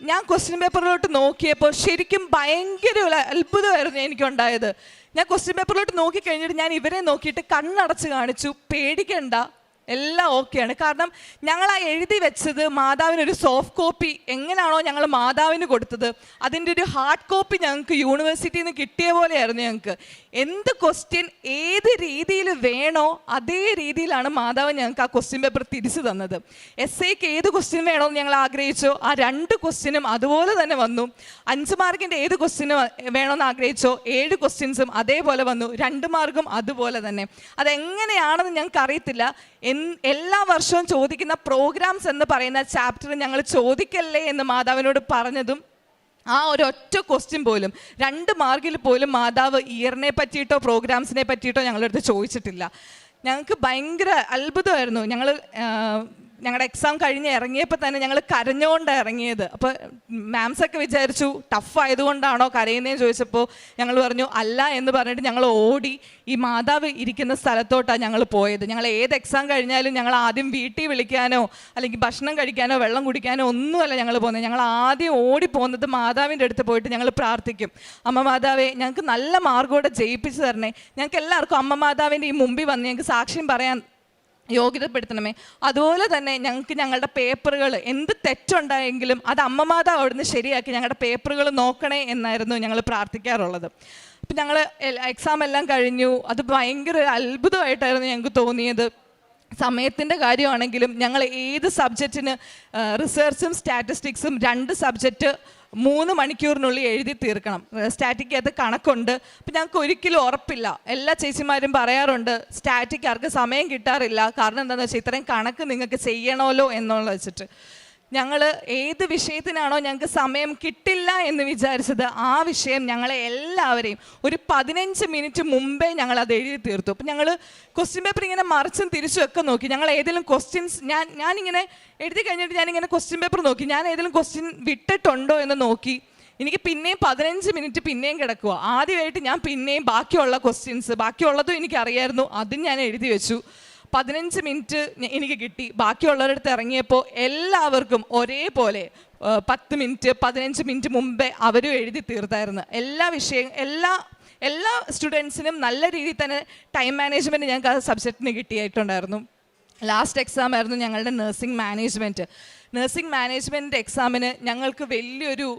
ഞാൻ ക്വസ്റ്റ്യൻ പേപ്പറിലോട്ട് നോക്കിയപ്പോൾ ശരിക്കും ഭയങ്കര ഒരു അത്ഭുതമായിരുന്നു എനിക്കുണ്ടായത്. ഞാൻ ക്വസ്റ്റ്യൻ പേപ്പറിലോട്ട് നോക്കിക്കഴിഞ്ഞിട്ട് ഞാൻ ഇവരെ നോക്കിയിട്ട് കണ്ണടച്ച് കാണിച്ചു, പേടിക്കണ്ട, എല്ലാം ഓക്കെയാണ്. കാരണം ഞങ്ങൾ ആ എഴുതി വെച്ചത് മാതാവിനൊരു സോഫ്റ്റ് കോപ്പി എങ്ങനെയാണോ ഞങ്ങൾ മാതാവിന് കൊടുത്തത്, അതിൻ്റെ ഒരു ഹാർഡ് കോപ്പി ഞങ്ങൾക്ക് യൂണിവേഴ്സിറ്റിയിൽ നിന്ന് കിട്ടിയ പോലെയായിരുന്നു. ഞങ്ങൾക്ക് എന്ത് ക്വസ്റ്റ്യൻ ഏത് രീതിയിൽ വേണോ അതേ രീതിയിലാണ് മാതാവ് ഞങ്ങൾക്ക് ആ ക്വസ്റ്റ്യൻ പേപ്പർ തിരിച്ചു തന്നത്. എസ്സേക്ക് ഏത് ക്വസ്റ്റ്യൻ വേണമെന്ന് ഞങ്ങൾ ആഗ്രഹിച്ചോ ആ 2 ക്വസ്റ്റ്യനും അതുപോലെ തന്നെ വന്നു. 5 മാർക്കിൻ്റെ ഏത് ക്വസ്റ്റ്യന് വേണമെന്ന് ആഗ്രഹിച്ചോ 7 ക്വസ്റ്റ്യൻസും അതേപോലെ വന്നു. 2 മാർക്കും അതുപോലെ തന്നെ. അതെങ്ങനെയാണെന്ന് ഞങ്ങൾക്ക് അറിയത്തില്ല. എല്ലാ വർഷവും ചോദിക്കുന്ന പ്രോഗ്രാംസ് എന്ന് പറയുന്ന ചാപ്റ്റർ ഞങ്ങൾ ചോദിക്കല്ലേ എന്ന് മാതാവിനോട് പറഞ്ഞതും ആ ഒരൊറ്റ ക്വസ്റ്റ്യൻ പോലും 2 മാർക്കിൽ പോലും മാതാവ് ഇയറിനെ പറ്റിയിട്ടോ പ്രോഗ്രാംസിനെ പറ്റിയിട്ടോ ഞങ്ങളുടെ അടുത്ത് ചോദിച്ചിട്ടില്ല. ഞങ്ങൾക്ക് ഭയങ്കര അത്ഭുതമായിരുന്നു. ഞങ്ങളുടെ എക്സാം കഴിഞ്ഞ് ഇറങ്ങിയപ്പോൾ തന്നെ ഞങ്ങൾ കരഞ്ഞുകൊണ്ടാണ് ഇറങ്ങിയത്. അപ്പോൾ മാംസൊക്കെ വിചാരിച്ചു ടഫ് ആയതുകൊണ്ടാണോ കരയുന്നതെന്ന് ചോദിച്ചപ്പോൾ ഞങ്ങൾ പറഞ്ഞു അല്ല എന്ന് പറഞ്ഞിട്ട് ഞങ്ങൾ ഓടി ഈ മാതാവ് ഇരിക്കുന്ന സ്ഥലത്തോട്ടാണ് ഞങ്ങൾ പോയത്. ഞങ്ങൾ ഏത് എക്സാം കഴിഞ്ഞാലും ഞങ്ങൾ ആദ്യം വീട്ടിൽ വിളിക്കാനോ അല്ലെങ്കിൽ ഭക്ഷണം കഴിക്കാനോ വെള്ളം കുടിക്കാനോ ഒന്നുമല്ല ഞങ്ങൾ പോകുന്നത്. ഞങ്ങൾ ആദ്യം ഓടി പോകുന്നത് മാതാവിൻ്റെ അടുത്ത് പോയിട്ട് ഞങ്ങൾ പ്രാർത്ഥിക്കും, അമ്മ മാതാവേ ഞങ്ങൾക്ക് നല്ല മാർഗോടെ ജയിപ്പിച്ചു തരണേ, ഞങ്ങൾക്ക് എല്ലാവർക്കും അമ്മ മാതാവിൻ്റെ ഈ മുമ്പിൽ വന്ന് ഞങ്ങൾക്ക് സാക്ഷ്യം പറയാൻ യോഗ്യതപ്പെടുത്തണമേ. അതുപോലെ തന്നെ ഞങ്ങൾക്ക് ഞങ്ങളുടെ പേപ്പറുകൾ എന്ത് തെറ്റുണ്ടായെങ്കിലും അത് അമ്മ മാതാവ് അവിടുന്ന് ശരിയാക്കി ഞങ്ങളുടെ പേപ്പറുകൾ നോക്കണേ എന്നായിരുന്നു ഞങ്ങൾ പ്രാർത്ഥിക്കാറുള്ളത്. അപ്പം ഞങ്ങൾ എക്സാം എല്ലാം കഴിഞ്ഞു. അത് ഭയങ്കര ഒരു അത്ഭുതമായിട്ടായിരുന്നു ഞങ്ങൾക്ക് തോന്നിയത്. സമയത്തിൻ്റെ കാര്യമാണെങ്കിലും ഞങ്ങൾ ഏത് സബ്ജക്റ്റിന് റിസർച്ചും സ്റ്റാറ്റിസ്റ്റിക്സും 2 സബ്ജക്റ്റ് 3 മണിക്കൂറിനുള്ളിൽ എഴുതി തീർക്കണം. സ്റ്റാറ്റിക്കകത്ത് കണക്കുണ്ട്. അപ്പം ഞങ്ങൾക്ക് ഒരിക്കലും ഉറപ്പില്ല. എല്ലാ ചേച്ചിമാരും പറയാറുണ്ട് സ്റ്റാറ്റിക്കാർക്ക് സമയം കിട്ടാറില്ല, കാരണം എന്താണെന്ന് വെച്ചാൽ ഇത്രയും കണക്ക് നിങ്ങൾക്ക് ചെയ്യണമല്ലോ എന്നുള്ളത് വെച്ചിട്ട്. ഞങ്ങൾ ഏത് വിഷയത്തിനാണോ ഞങ്ങൾക്ക് സമയം കിട്ടില്ല എന്ന് വിചാരിച്ചത് ആ വിഷയം ഞങ്ങളെ എല്ലാവരെയും ഒരു 15 മിനിറ്റ് മുമ്പേ ഞങ്ങൾ അത് എഴുതി തീർത്തു. അപ്പം ഞങ്ങൾ ക്വസ്റ്റ്യൻ പേപ്പർ ഇങ്ങനെ മറിച്ചും തിരിച്ചും ഒക്കെ നോക്കി. ഞങ്ങൾ ഏതെങ്കിലും ക്വസ്റ്റ്യൻസ് ഞാനിങ്ങനെ എഴുതി കഴിഞ്ഞിട്ട് ഞാനിങ്ങനെ ക്വസ്റ്റ്യൻ പേപ്പർ നോക്കി, ഞാൻ ഏതെങ്കിലും ക്വസ്റ്റ്യൻ വിട്ടിട്ടുണ്ടോ എന്ന് നോക്കി. എനിക്ക് പിന്നെയും 15 മിനിറ്റ് പിന്നെയും കിടക്കുക. ആദ്യമായിട്ട് ഞാൻ പിന്നെയും ബാക്കിയുള്ള ക്വസ്റ്റ്യൻസ് ബാക്കിയുള്ളതും എനിക്കറിയായിരുന്നു, അതും ഞാൻ എഴുതി വെച്ചു. 15 മിനിറ്റ് എനിക്ക് കിട്ടി. ബാക്കിയുള്ളവരുടെ അടുത്ത് ഇറങ്ങിയപ്പോൾ എല്ലാവർക്കും ഒരേപോലെ 10 മിനിറ്റ് 15 മിനിറ്റ് മുമ്പേ അവരും എഴുതി തീർത്തായിരുന്നു. എല്ലാ സ്റ്റുഡൻസിനും നല്ല രീതിയിൽ തന്നെ ടൈം മാനേജ്മെൻറ്റ് ഞങ്ങൾക്ക് ആ സബ്ജക്റ്റിന് കിട്ടിയിട്ടുണ്ടായിരുന്നു. ലാസ്റ്റ് എക്സാം ആയിരുന്നു ഞങ്ങളുടെ നഴ്സിംഗ് മാനേജ്മെൻറ്റ്. നഴ്സിംഗ് മാനേജ്മെൻറ്റ് എക്സാമിന് ഞങ്ങൾക്ക് വലിയൊരു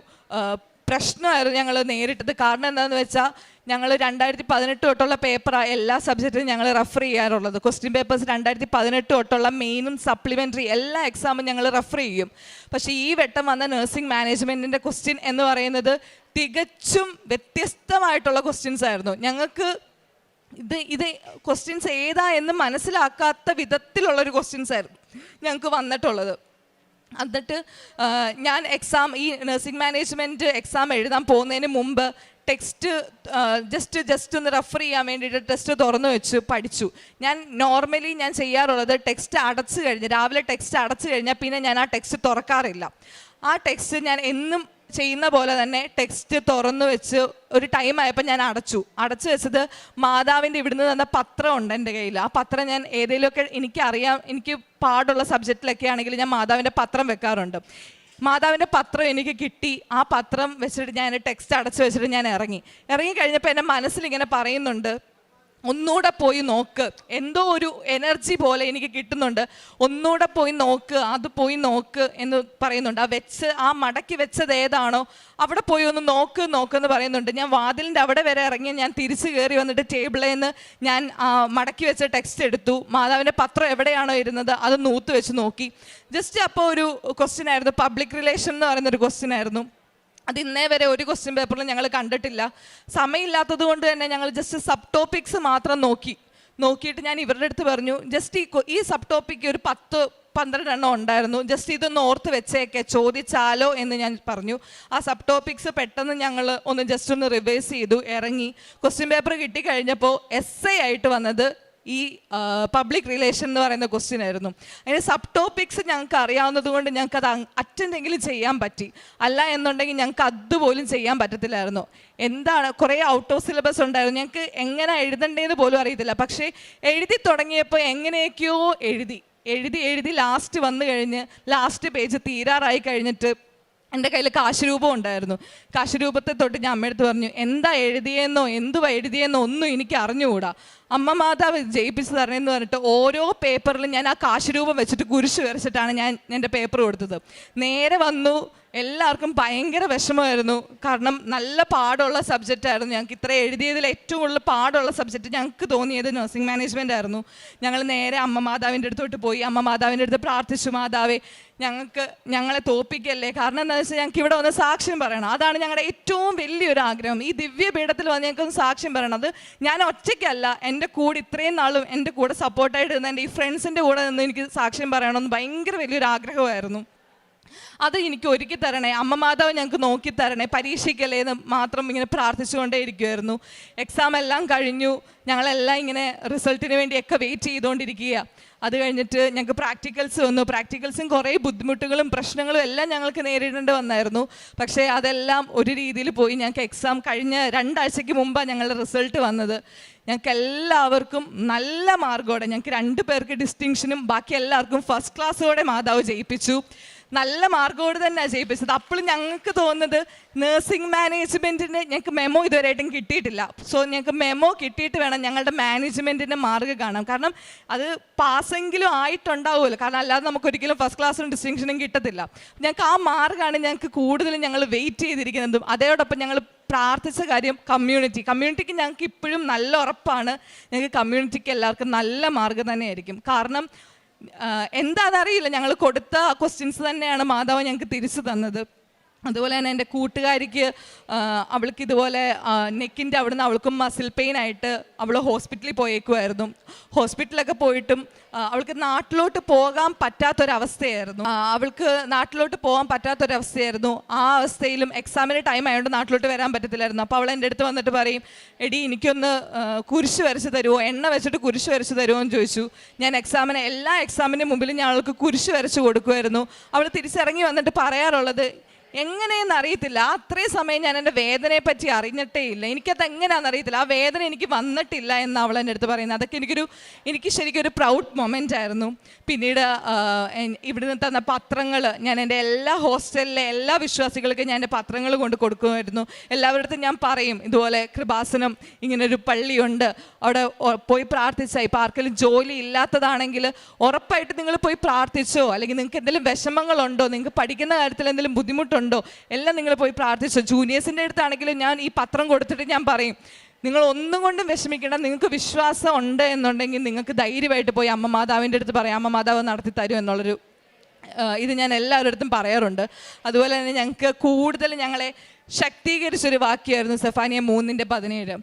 പ്രശ്നമായിരുന്നു ഞങ്ങൾ നേരിട്ടത്. കാരണം എന്താണെന്ന് വെച്ചാൽ ഞങ്ങൾ 2018 തൊട്ടുള്ള പേപ്പറാണ് എല്ലാ സബ്ജക്റ്റിനും ഞങ്ങൾ റെഫർ ചെയ്യാറുള്ളത്. ക്വസ്റ്റ്യൻ പേപ്പേഴ്സ് 2018 തൊട്ടുള്ള മെയിനും സപ്ലിമെൻ്ററി എല്ലാ എക്സാമും ഞങ്ങൾ റെഫർ ചെയ്യും. പക്ഷേ ഈ വട്ടം വന്ന നഴ്സിംഗ് മാനേജ്മെൻറ്റിൻ്റെ ക്വസ്റ്റ്യൻ എന്ന് പറയുന്നത് തികച്ചും വ്യത്യസ്തമായിട്ടുള്ള ക്വസ്റ്റ്യൻസ് ആയിരുന്നു. ഞങ്ങൾക്ക് ഇത് ക്വസ്റ്റ്യൻസ് ഏതാ എന്ന് മനസ്സിലാക്കാത്ത വിധത്തിലുള്ളൊരു ക്വസ്റ്റ്യൻസ് ആയിരുന്നു ഞങ്ങൾക്ക് വന്നിട്ടുള്ളത്. എന്നിട്ട് ഞാൻ ഈ നഴ്സിംഗ് മാനേജ്മെൻറ്റ് എക്സാം എഴുതാൻ പോകുന്നതിന് മുമ്പ് ടെക്സ്റ്റ് ജസ്റ്റ് ഒന്ന് റെഫർ ചെയ്യാൻ വേണ്ടിയിട്ട് ടെക്സ്റ്റ് തുറന്നു വെച്ച് പഠിച്ചു. നോർമലി ഞാൻ ചെയ്യാറുള്ളത് ടെക്സ്റ്റ് അടച്ചു കഴിഞ്ഞ് രാവിലെ ടെക്സ്റ്റ് അടച്ചു കഴിഞ്ഞാൽ പിന്നെ ഞാൻ ആ ടെക്സ്റ്റ് തുറക്കാറില്ല. ആ ടെക്സ്റ്റ് ഞാൻ എന്നും ചെയ്യുന്ന പോലെ തന്നെ ടെക്സ്റ്റ് തുറന്നു വെച്ച് ഒരു ടൈം ആയപ്പോൾ ഞാൻ അടച്ചു വെച്ചത് മാതാവിൻ്റെ ഇവിടുന്ന് തന്ന പത്രം ഉണ്ട് എൻ്റെ കയ്യിൽ. ആ പത്രം ഞാൻ ഏതെങ്കിലുമൊക്കെ എനിക്ക് പാടുള്ള സബ്ജക്റ്റിലൊക്കെ ആണെങ്കിൽ ഞാൻ മാതാവിൻ്റെ പത്രം വെക്കാറുണ്ട്. മാതാവിൻ്റെ പത്രം എനിക്ക് കിട്ടി. ആ പത്രം വെച്ചിട്ട് ഞാൻ ടെക്സ്റ്റ് അടച്ചു വെച്ചിട്ട് ഞാൻ ഇറങ്ങി കഴിഞ്ഞപ്പോൾ എൻ്റെ മനസ്സിലിങ്ങനെ പറയുന്നുണ്ട്, ഒന്നുകൂടെ പോയി നോക്ക്, എന്തോ ഒരു എനർജി പോലെ എനിക്ക് കിട്ടുന്നുണ്ട്, ഒന്നുകൂടെ പോയി നോക്ക്, അത് പോയി നോക്ക് എന്ന് പറയുന്നുണ്ട്. ആ മടക്കി വെച്ചത് ഏതാണോ അവിടെ പോയി ഒന്ന് നോക്കെന്ന് പറയുന്നുണ്ട്. ഞാൻ വാതിലിൻ്റെ അവിടെ വരെ ഇറങ്ങി ഞാൻ തിരിച്ചു കയറി വന്നിട്ട് ടേബിളിൽ നിന്ന് ഞാൻ മടക്കി വെച്ച ടെക്സ്റ്റ് എടുത്തു. മാതാവിൻ്റെ പത്രം എവിടെയാണോ ഇരുന്നത് അത് നൂത്ത് വെച്ച് നോക്കി. ജസ്റ്റ് അപ്പോൾ ഒരു ക്വസ്റ്റ്യൻ ആയിരുന്നു, പബ്ലിക് റിലേഷൻ എന്ന് പറയുന്നൊരു ക്വസ്റ്റ്യൻ ആയിരുന്നു. അത് ഇന്നേ വരെ ഒരു ക്വസ്റ്റ്യൻ പേപ്പറിൽ ഞങ്ങൾ കണ്ടിട്ടില്ല. സമയമില്ലാത്തത് കൊണ്ട് തന്നെ ഞങ്ങൾ ജസ്റ്റ് സബ് ടോപ്പിക്സ് മാത്രം നോക്കിയിട്ട് ഞാൻ ഇവരുടെ അടുത്ത് പറഞ്ഞു, ജസ്റ്റ് ഈ സബ് ടോപ്പിക്ക് ഒരു 10-12 എണ്ണം ഉണ്ടായിരുന്നു, ജസ്റ്റ് ഇതൊന്ന് ഓർത്ത് വെച്ചേക്കെ, ചോദിച്ചാലോ എന്ന് ഞാൻ പറഞ്ഞു. ആ സബ് ടോപ്പിക്സ് പെട്ടെന്ന് ഞങ്ങൾ ജസ്റ്റ് ഒന്ന് റിവൈസ് ചെയ്തു, ഇറങ്ങി. ക്വസ്റ്റ്യൻ പേപ്പർ കിട്ടിക്കഴിഞ്ഞപ്പോൾ എസ്സേ ആയിട്ട് വന്നത് ഈ പബ്ലിക് റിലേഷൻ എന്ന് പറയുന്ന ക്വസ്റ്റ്യൻ ആയിരുന്നു. അതിന് സബ് ടോപ്പിക്സ് ഞങ്ങൾക്ക് അറിയാവുന്നത് കൊണ്ട് ഞങ്ങൾക്ക് അത് അറ്റൻഡെങ്കിലും ചെയ്യാൻ പറ്റി. അല്ല എന്നുണ്ടെങ്കിൽ ഞങ്ങൾക്ക് അതുപോലും ചെയ്യാൻ പറ്റത്തില്ലായിരുന്നു. എന്താണ്, കുറേ ഔട്ട് ഓഫ് സിലബസ് ഉണ്ടായിരുന്നു. ഞങ്ങൾക്ക് എങ്ങനെ എഴുതണ്ടേന്ന് പോലും അറിയത്തില്ല. പക്ഷേ എഴുതി തുടങ്ങിയപ്പോൾ എങ്ങനെയൊക്കെയോ എഴുതി ലാസ്റ്റ് വന്നു കഴിഞ്ഞ് ലാസ്റ്റ് പേജ് തീരാറായി കഴിഞ്ഞിട്ട് എൻ്റെ കയ്യിൽ കാശ് രൂപം ഉണ്ടായിരുന്നു. കാശ് രൂപത്തെ തൊട്ട് ഞാൻ അമ്മയടുത്ത് പറഞ്ഞു, എന്താ എന്തുവാ എഴുതിയെന്നോ ഒന്നും എനിക്ക് അറിഞ്ഞുകൂടാ, അമ്മ മാതാവ് ജയിപ്പിച്ച് തരണമെന്ന് പറഞ്ഞിട്ട് ഓരോ പേപ്പറിലും ഞാൻ ആ കാശ് രൂപം വെച്ചിട്ട് കുരിശ് വരച്ചിട്ടാണ് ഞാൻ എൻ്റെ പേപ്പർ കൊടുത്തത്. നേരെ വന്നു, എല്ലാവർക്കും ഭയങ്കര വിഷമമായിരുന്നു. കാരണം നല്ല പാടുള്ള സബ്ജക്റ്റായിരുന്നു. ഞങ്ങൾക്ക് ഇത്ര എഴുതിയതിൽ ഏറ്റവും കൂടുതൽ പാടുള്ള സബ്ജക്റ്റ് ഞങ്ങൾക്ക് തോന്നിയത് നഴ്സിംഗ് മാനേജ്മെൻ്റ് ആയിരുന്നു. ഞങ്ങൾ നേരെ അമ്മ മാതാവിൻ്റെ അടുത്തോട്ട് പോയി. അമ്മ മാതാവിൻ്റെ അടുത്ത് പ്രാർത്ഥിച്ചു, മാതാവേ ഞങ്ങളെ തോപ്പിക്കല്ലേ, കാരണം എന്താണെന്ന് വെച്ചാൽ ഞങ്ങൾക്ക് ഇവിടെ വന്ന് സാക്ഷ്യം പറയണം. അതാണ് ഞങ്ങളുടെ ഏറ്റവും വലിയൊരു ആഗ്രഹം. ഈ ദിവ്യപീഠത്തിൽ വന്ന് ഞങ്ങൾക്കൊന്ന് സാക്ഷ്യം പറയണം. അത് ഞാൻ ഒറ്റയ്ക്കല്ല, എൻ്റെ കൂടെ ഇത്രയും നാളും എൻ്റെ കൂടെ സപ്പോർട്ടായിട്ട് നിന്ന് എൻ്റെ ഈ ഫ്രണ്ട്സിൻ്റെ കൂടെ നിന്ന് എനിക്ക് സാക്ഷ്യം പറയണമെന്ന് ഭയങ്കര വലിയൊരു ആഗ്രഹമായിരുന്നു. അത് എനിക്ക് ഒരുക്കി തരണേ, അമ്മ മാതാവ് ഞങ്ങൾക്ക് നോക്കി തരണേ, പരീക്ഷിക്കല്ലേ എന്ന് മാത്രം ഇങ്ങനെ പ്രാർത്ഥിച്ചുകൊണ്ടേ ഇരിക്കുമായിരുന്നു. എക്സാം എല്ലാം കഴിഞ്ഞു. ഞങ്ങളെല്ലാം ഇങ്ങനെ റിസൾട്ടിന് വേണ്ടിയൊക്കെ വെയിറ്റ് ചെയ്തുകൊണ്ടിരിക്കുക. അത് കഴിഞ്ഞിട്ട് ഞങ്ങൾക്ക് പ്രാക്ടിക്കൽസ് വന്നു. പ്രാക്ടിക്കൽസും കുറേ ബുദ്ധിമുട്ടുകളും പ്രശ്നങ്ങളും എല്ലാം ഞങ്ങൾക്ക് നേരിടേണ്ടി വന്നായിരുന്നു. പക്ഷേ അതെല്ലാം ഒരു രീതിയിൽ പോയി. ഞങ്ങൾക്ക് എക്സാം കഴിഞ്ഞ 2 ആഴ്ചയ്ക്ക് മുമ്പാണ് ഞങ്ങളുടെ റിസൾട്ട് വന്നത്. ഞങ്ങൾക്ക് എല്ലാവർക്കും നല്ല മാർക്കോടെ, ഞങ്ങൾക്ക് 2 പേർക്ക് ഡിസ്റ്റിങ്ഷനും ബാക്കി എല്ലാവർക്കും ഫസ്റ്റ് ക്ലാസ്സോടെ മാതാവ് ജയിപ്പിച്ചു. നല്ല മാർക്കോട് തന്നെയാണ് ജയിപ്പിച്ചത്. അപ്പോഴും ഞങ്ങൾക്ക് തോന്നുന്നത് നഴ്സിംഗ് മാനേജ്മെൻറ്റിന് ഞങ്ങൾക്ക് മെമ്മോ ഇതുവരെയായിട്ടും കിട്ടിയിട്ടില്ല. സോ ഞങ്ങൾക്ക് മെമ്മോ കിട്ടിയിട്ട് വേണം ഞങ്ങളുടെ മാനേജ്മെൻറ്റിൻ്റെ മാർക്ക് കാണാൻ. കാരണം അത് പാസ്സെങ്കിലും ആയിട്ടുണ്ടാവുമല്ലോ, കാരണം അല്ലാതെ നമുക്കൊരിക്കലും ഫസ്റ്റ് ക്ലാസ്സിനും ഡിസ്റ്റിങ്ഷനും കിട്ടത്തില്ല. ഞങ്ങൾക്ക് ആ മാർക്കാണ് ഞങ്ങൾക്ക് കൂടുതലും ഞങ്ങൾ വെയിറ്റ് ചെയ്തിരിക്കുന്നതും. അതോടൊപ്പം ഞങ്ങൾ പ്രാർത്ഥിച്ച കാര്യം കമ്മ്യൂണിറ്റിക്ക് ഞങ്ങൾക്ക് ഇപ്പോഴും നല്ല ഉറപ്പാണ്, ഞങ്ങൾക്ക് കമ്മ്യൂണിറ്റിക്ക് എല്ലാവർക്കും നല്ല മാർക്ക് തന്നെയായിരിക്കും. കാരണം എന്താണെന്നറിയില്ല, ഞങ്ങൾ കൊടുത്ത ക്വസ്റ്റ്യൻസ് തന്നെയാണ് മാതാവ് ഞങ്ങൾക്ക് തിരിച്ചു തന്നത്. അതുപോലെ തന്നെ എൻ്റെ കൂട്ടുകാരിക്ക് അവൾക്ക് ഇതുപോലെ നെക്കിൻ്റെ അവിടുന്ന് അവൾക്കും മസിൽ പെയിൻ ആയിട്ട് അവൾ ഹോസ്പിറ്റലിൽ പോയേക്കുമായിരുന്നു. ഹോസ്പിറ്റലൊക്കെ പോയിട്ടും അവൾക്ക് നാട്ടിലോട്ട് പോകാൻ പറ്റാത്തൊരവസ്ഥയായിരുന്നു. ആ അവസ്ഥയിലും എക്സാമിൻ്റെ ടൈം ആയതുകൊണ്ട് നാട്ടിലോട്ട് വരാൻ പറ്റത്തില്ലായിരുന്നു. അപ്പോൾ അവൾ എൻ്റെ അടുത്ത് വന്നിട്ട് പറയും, എടി എനിക്കൊന്ന് കുരിശ് വരച്ച് തരുമോ, എണ്ണ വെച്ചിട്ട് കുരിശ് വരച്ച് തരുമോ എന്ന് ചോദിച്ചു. ഞാൻ എല്ലാ എക്സാമിൻ്റെ മുമ്പിലും ഞാൻ അവൾക്ക് കുരിശ് വരച്ച് കൊടുക്കുമായിരുന്നു. അവൾ തിരിച്ചിറങ്ങി വന്നിട്ട് പറയാറുള്ളത്, എങ്ങനെയെന്ന് അറിയത്തില്ല, അത്രയും സമയം ഞാൻ എൻ്റെ വേദനയെ പറ്റി അറിഞ്ഞിട്ടേ ഇല്ല, എനിക്കത് എങ്ങനെയാണെന്ന് അറിയത്തില്ല, ആ വേദന എനിക്ക് വന്നിട്ടില്ല എന്ന് അവൾ എൻ്റെ അടുത്ത് പറയുന്നത്. അതൊക്കെ എനിക്ക് ശരിക്കും ഒരു പ്രൗഡ് മൊമെൻ്റ് ആയിരുന്നു. പിന്നീട് ഇവിടുന്ന് തന്ന പത്രങ്ങൾ ഞാൻ എൻ്റെ എല്ലാ ഹോസ്റ്റലിലെ എല്ലാ വിശ്വാസികൾക്കും ഞാൻ എൻ്റെ പത്രങ്ങൾ കൊണ്ട് കൊടുക്കുമായിരുന്നു. എല്ലാവരുടെ അടുത്തും ഞാൻ പറയും, ഇതുപോലെ കൃപാസനം ഇങ്ങനൊരു പള്ളിയുണ്ട്, അവിടെ പോയി പ്രാർത്ഥിച്ചാൽ, ഇപ്പോൾ ആർക്കെങ്കിലും ജോലി ഇല്ലാത്തതാണെങ്കിൽ ഉറപ്പായിട്ട് നിങ്ങൾ പോയി പ്രാർത്ഥിച്ചോ, അല്ലെങ്കിൽ നിങ്ങൾക്ക് എന്തെങ്കിലും വിഷമങ്ങളുണ്ടോ, നിങ്ങൾക്ക് പഠിക്കുന്ന കാര്യത്തിൽ എന്തെങ്കിലും ബുദ്ധിമുട്ടുണ്ടോ, എല്ലാം നിങ്ങൾ പോയി പ്രാർത്ഥിച്ചോ. ജൂനിയേഴ്സിൻ്റെ അടുത്താണെങ്കിലും ഞാൻ ഈ പത്രം കൊടുത്തിട്ട് ഞാൻ പറയും, നിങ്ങൾ ഒന്നും കൊണ്ടും വിഷമിക്കേണ്ട, നിങ്ങൾക്ക് വിശ്വാസം ഉണ്ട് എന്നുണ്ടെങ്കിൽ നിങ്ങൾക്ക് ധൈര്യമായിട്ട് പോയി അമ്മ മാതാവിൻ്റെ അടുത്ത് പറയാം, അമ്മ മാതാവ് നടത്തി തരും എന്നുള്ളൊരു ഇത് ഞാൻ എല്ലാവരുടെ അടുത്തും പറയാറുണ്ട്. അതുപോലെ തന്നെ ഞങ്ങൾക്ക് കൂടുതൽ ഞങ്ങളെ ശക്തീകരിച്ചൊരു വാക്യമായിരുന്നു സെഫാനിയ 3:17.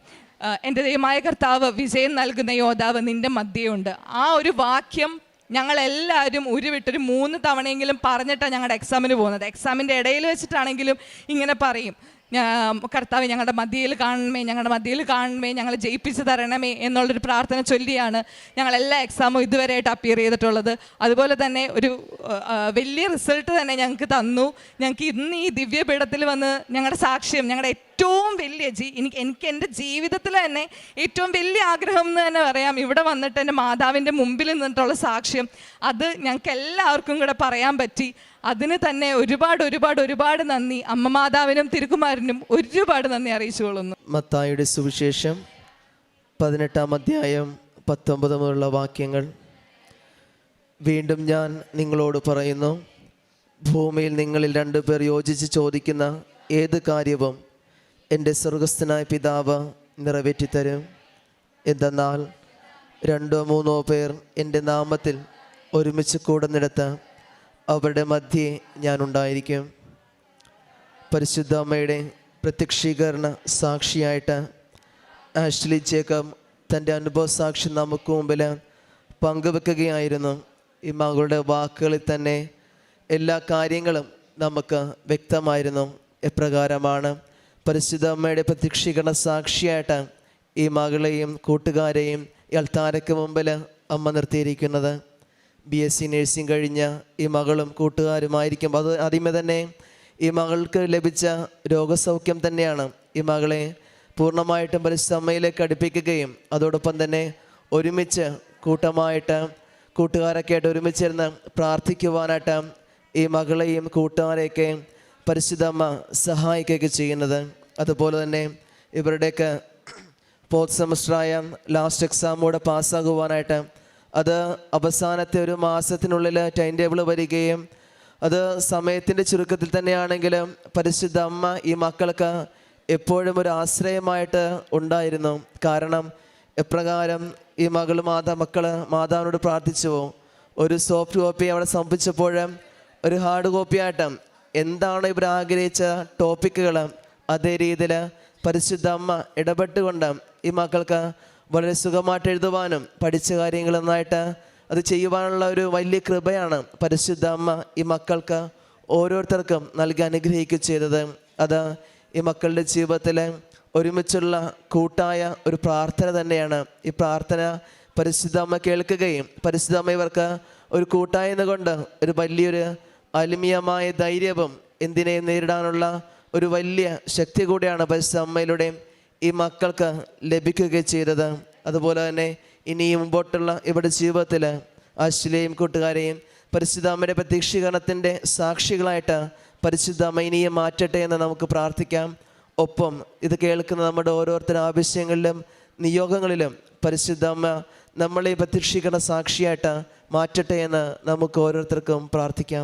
എൻ്റെ ദൈവമായ കർത്താവ് വിജയം നൽകുന്ന യോദ്ധാവ് നിൻ്റെ മധ്യയുണ്ട്. ആ ഒരു വാക്യം ഞങ്ങളെല്ലാവരും ഉരുവിട്ടൊരു 3 തവണയെങ്കിലും പറഞ്ഞിട്ടാണ് ഞങ്ങളുടെ എക്സാമിന് പോകുന്നത്. എക്സാമിൻ്റെ ഇടയിൽ വെച്ചിട്ടാണെങ്കിലും ഇങ്ങനെ പറയും, കർത്താവ് ഞങ്ങളുടെ മധ്യയിൽ കാണണമേ, ഞങ്ങളെ ജയിപ്പിച്ച് തരണമേ എന്നുള്ളൊരു പ്രാർത്ഥന ചൊല്ലിയാണ് ഞങ്ങളെല്ലാ എക്സാമും ഇതുവരെയായിട്ട് അപ്പിയർ ചെയ്തിട്ടുള്ളത്. അതുപോലെ തന്നെ ഒരു വലിയ റിസൾട്ട് തന്നെ ഞങ്ങൾക്ക് തന്നു. ഞങ്ങൾക്ക് ഇന്ന് ഈ ദിവ്യപീഠത്തിൽ വന്ന് ഞങ്ങളുടെ സാക്ഷ്യം, ഞങ്ങളുടെ ഏറ്റവും വലിയ എനിക്ക് എൻ്റെ ജീവിതത്തിൽ തന്നെ ഏറ്റവും വലിയ ആഗ്രഹം എന്ന് തന്നെ പറയാം, ഇവിടെ വന്നിട്ട് എൻ്റെ മാതാവിൻ്റെ മുമ്പിൽ നിന്നിട്ടുള്ള സാക്ഷ്യം, അത് ഞങ്ങൾക്ക് എല്ലാവർക്കും കൂടെ പറയാൻ പറ്റി. അതിന് തന്നെ ഒരുപാട് നന്ദി അമ്മ മാതാവിനും തിരുക്കുമാരനും ഒരുപാട് നന്ദി അറിയിച്ചുകൊള്ളുന്നു. മത്തായിയുടെ സുവിശേഷം 18-ാം അധ്യായം 19 മുതലുള്ള വാക്യങ്ങൾ. വീണ്ടും ഞാൻ നിങ്ങളോട് പറയുന്നു, ഭൂമിയിൽ നിങ്ങളിൽ 2 പേർ യോജിച്ച് ചോദിക്കുന്ന ഏത് കാര്യവും എൻ്റെ സ്വർഗസ്ഥനായ പിതാവ് നിറവേറ്റിത്തരും. എന്തെന്നാൽ 2-3 പേർ എൻ്റെ നാമത്തിൽ ഒരുമിച്ച് കൂടുന്നിടത്ത് അവരുടെ മധ്യേ ഞാനുണ്ടായിരിക്കും. പരിശുദ്ധ അമ്മയുടെ പ്രത്യക്ഷീകരണ സാക്ഷിയായിട്ട് ആഷ്ലി ജേക്കബ് തൻ്റെ അനുഭവ സാക്ഷി നമുക്ക് മുമ്പിൽ പങ്കുവെക്കുകയായിരുന്നു. ഈ മകളുടെ വാക്കുകളിൽ തന്നെ എല്ലാ കാര്യങ്ങളും നമുക്ക് വ്യക്തമായിരുന്നു. എപ്രകാരമാണ് പരിശുദ്ധ അമ്മയുടെ പ്രത്യക്ഷീകരണ സാക്ഷിയായിട്ട് ഈ മകളെയും കൂട്ടുകാരെയും ഈ അൾത്താരയ്ക്ക് മുമ്പിൽ അമ്മ നിർത്തിയിരിക്കുന്നത്. BSc നഴ്സിംഗ് കഴിഞ്ഞ ഈ മകളും കൂട്ടുകാരുമായിരിക്കും. അത് ആദ്യമേ തന്നെ ഈ മകൾക്ക് ലഭിച്ച രോഗസൗഖ്യം തന്നെയാണ് ഈ മകളെ പൂർണ്ണമായിട്ടും പരിശുദ്ധ അമ്മയിലേക്ക് അടുപ്പിക്കുകയും അതോടൊപ്പം തന്നെ ഒരുമിച്ച് കൂട്ടമായിട്ട് കൂട്ടുകാരൊക്കെ ആയിട്ട് ഒരുമിച്ചിരുന്ന് പ്രാർത്ഥിക്കുവാനായിട്ട് ഈ മകളെയും കൂട്ടുകാരെയൊക്കെ പരിശുദ്ധ അമ്മ സഹായിക്കുകയൊക്കെ ചെയ്യുന്നത്. അതുപോലെ തന്നെ ഇവരുടെയൊക്കെ ഫോർത്ത് സെമസ്റ്ററായ ലാസ്റ്റ് എക്സാമോടെ പാസ്സാകുവാനായിട്ട് അത് അവസാനത്തെ ഒരു മാസത്തിനുള്ളിൽ ടൈം ടേബിൾ വരികയും അത് സമയത്തിൻ്റെ ചുരുക്കത്തിൽ തന്നെയാണെങ്കിലും പരിശുദ്ധ അമ്മ ഈ മക്കൾക്ക് എപ്പോഴും ഒരു ആശ്രയമായിട്ട് ഉണ്ടായിരുന്നു. കാരണം എപ്രകാരം ഈ മക്കൾ മാതാവിനോട് പ്രാർത്ഥിച്ചുവോ, ഒരു സോഫ്റ്റ് കോപ്പി അവിടെ സമർപ്പിച്ചപ്പോൾ ഒരു ഹാർഡ് കോപ്പിയായിട്ട് എന്താണ് ഇവർ ആഗ്രഹിച്ച ടോപ്പിക്കുകൾ അതേ രീതിയിൽ പരിശുദ്ധ അമ്മ ഇടപെട്ടുകൊണ്ട് ഈ മക്കൾക്ക് വളരെ സുഖമായിട്ട് എഴുതുവാനും പഠിച്ച കാര്യങ്ങൾ നന്നായിട്ട് അത് ചെയ്യുവാനുള്ള ഒരു വലിയ കൃപയാണ് പരിശുദ്ധ അമ്മ ഈ മക്കൾക്ക് ഓരോരുത്തർക്കും നൽകി അനുഗ്രഹിക്കുക ചെയ്തത്. അത് ഈ മക്കളുടെ ജീവിതത്തിൽ ഒരുമിച്ചുള്ള കൂട്ടായ ഒരു പ്രാർത്ഥന തന്നെയാണ്. ഈ പ്രാർത്ഥന പരിശുദ്ധ അമ്മ കേൾക്കുകയും പരിശുദ്ധ അമ്മ ഇവർക്ക് ഒരു കൂട്ടായ്മ കൊണ്ട് ഒരു വലിയൊരു ആത്മീയമായ ധൈര്യവും എന്തിനേയും നേരിടാനുള്ള ഒരു വലിയ ശക്തി കൂടിയാണ് പരിശുദ്ധ അമ്മയിലൂടെ ഈ മക്കൾക്ക് ലഭിക്കുകയും ചെയ്തത്. അതുപോലെ തന്നെ ഇനിയും മുമ്പോട്ടുള്ള ഇവരുടെ ജീവിതത്തിൽ ആശ്ലയും കൂട്ടുകാരെയും പരിശുദ്ധ അമ്മയുടെ പ്രത്യക്ഷീകരണത്തിൻ്റെ സാക്ഷികളായിട്ട് പരിശുദ്ധ അമ്മ ഇനിയും മാറ്റട്ടെ എന്ന് നമുക്ക് പ്രാർത്ഥിക്കാം. ഒപ്പം ഇത് കേൾക്കുന്ന നമ്മുടെ ഓരോരുത്തരുടെ ആവശ്യങ്ങളിലും നിയോഗങ്ങളിലും പരിശുദ്ധ അമ്മ നമ്മളെ പ്രത്യക്ഷീകരണ സാക്ഷിയായിട്ട് മാറ്റട്ടെ എന്ന് നമുക്ക് ഓരോരുത്തർക്കും പ്രാർത്ഥിക്കാം.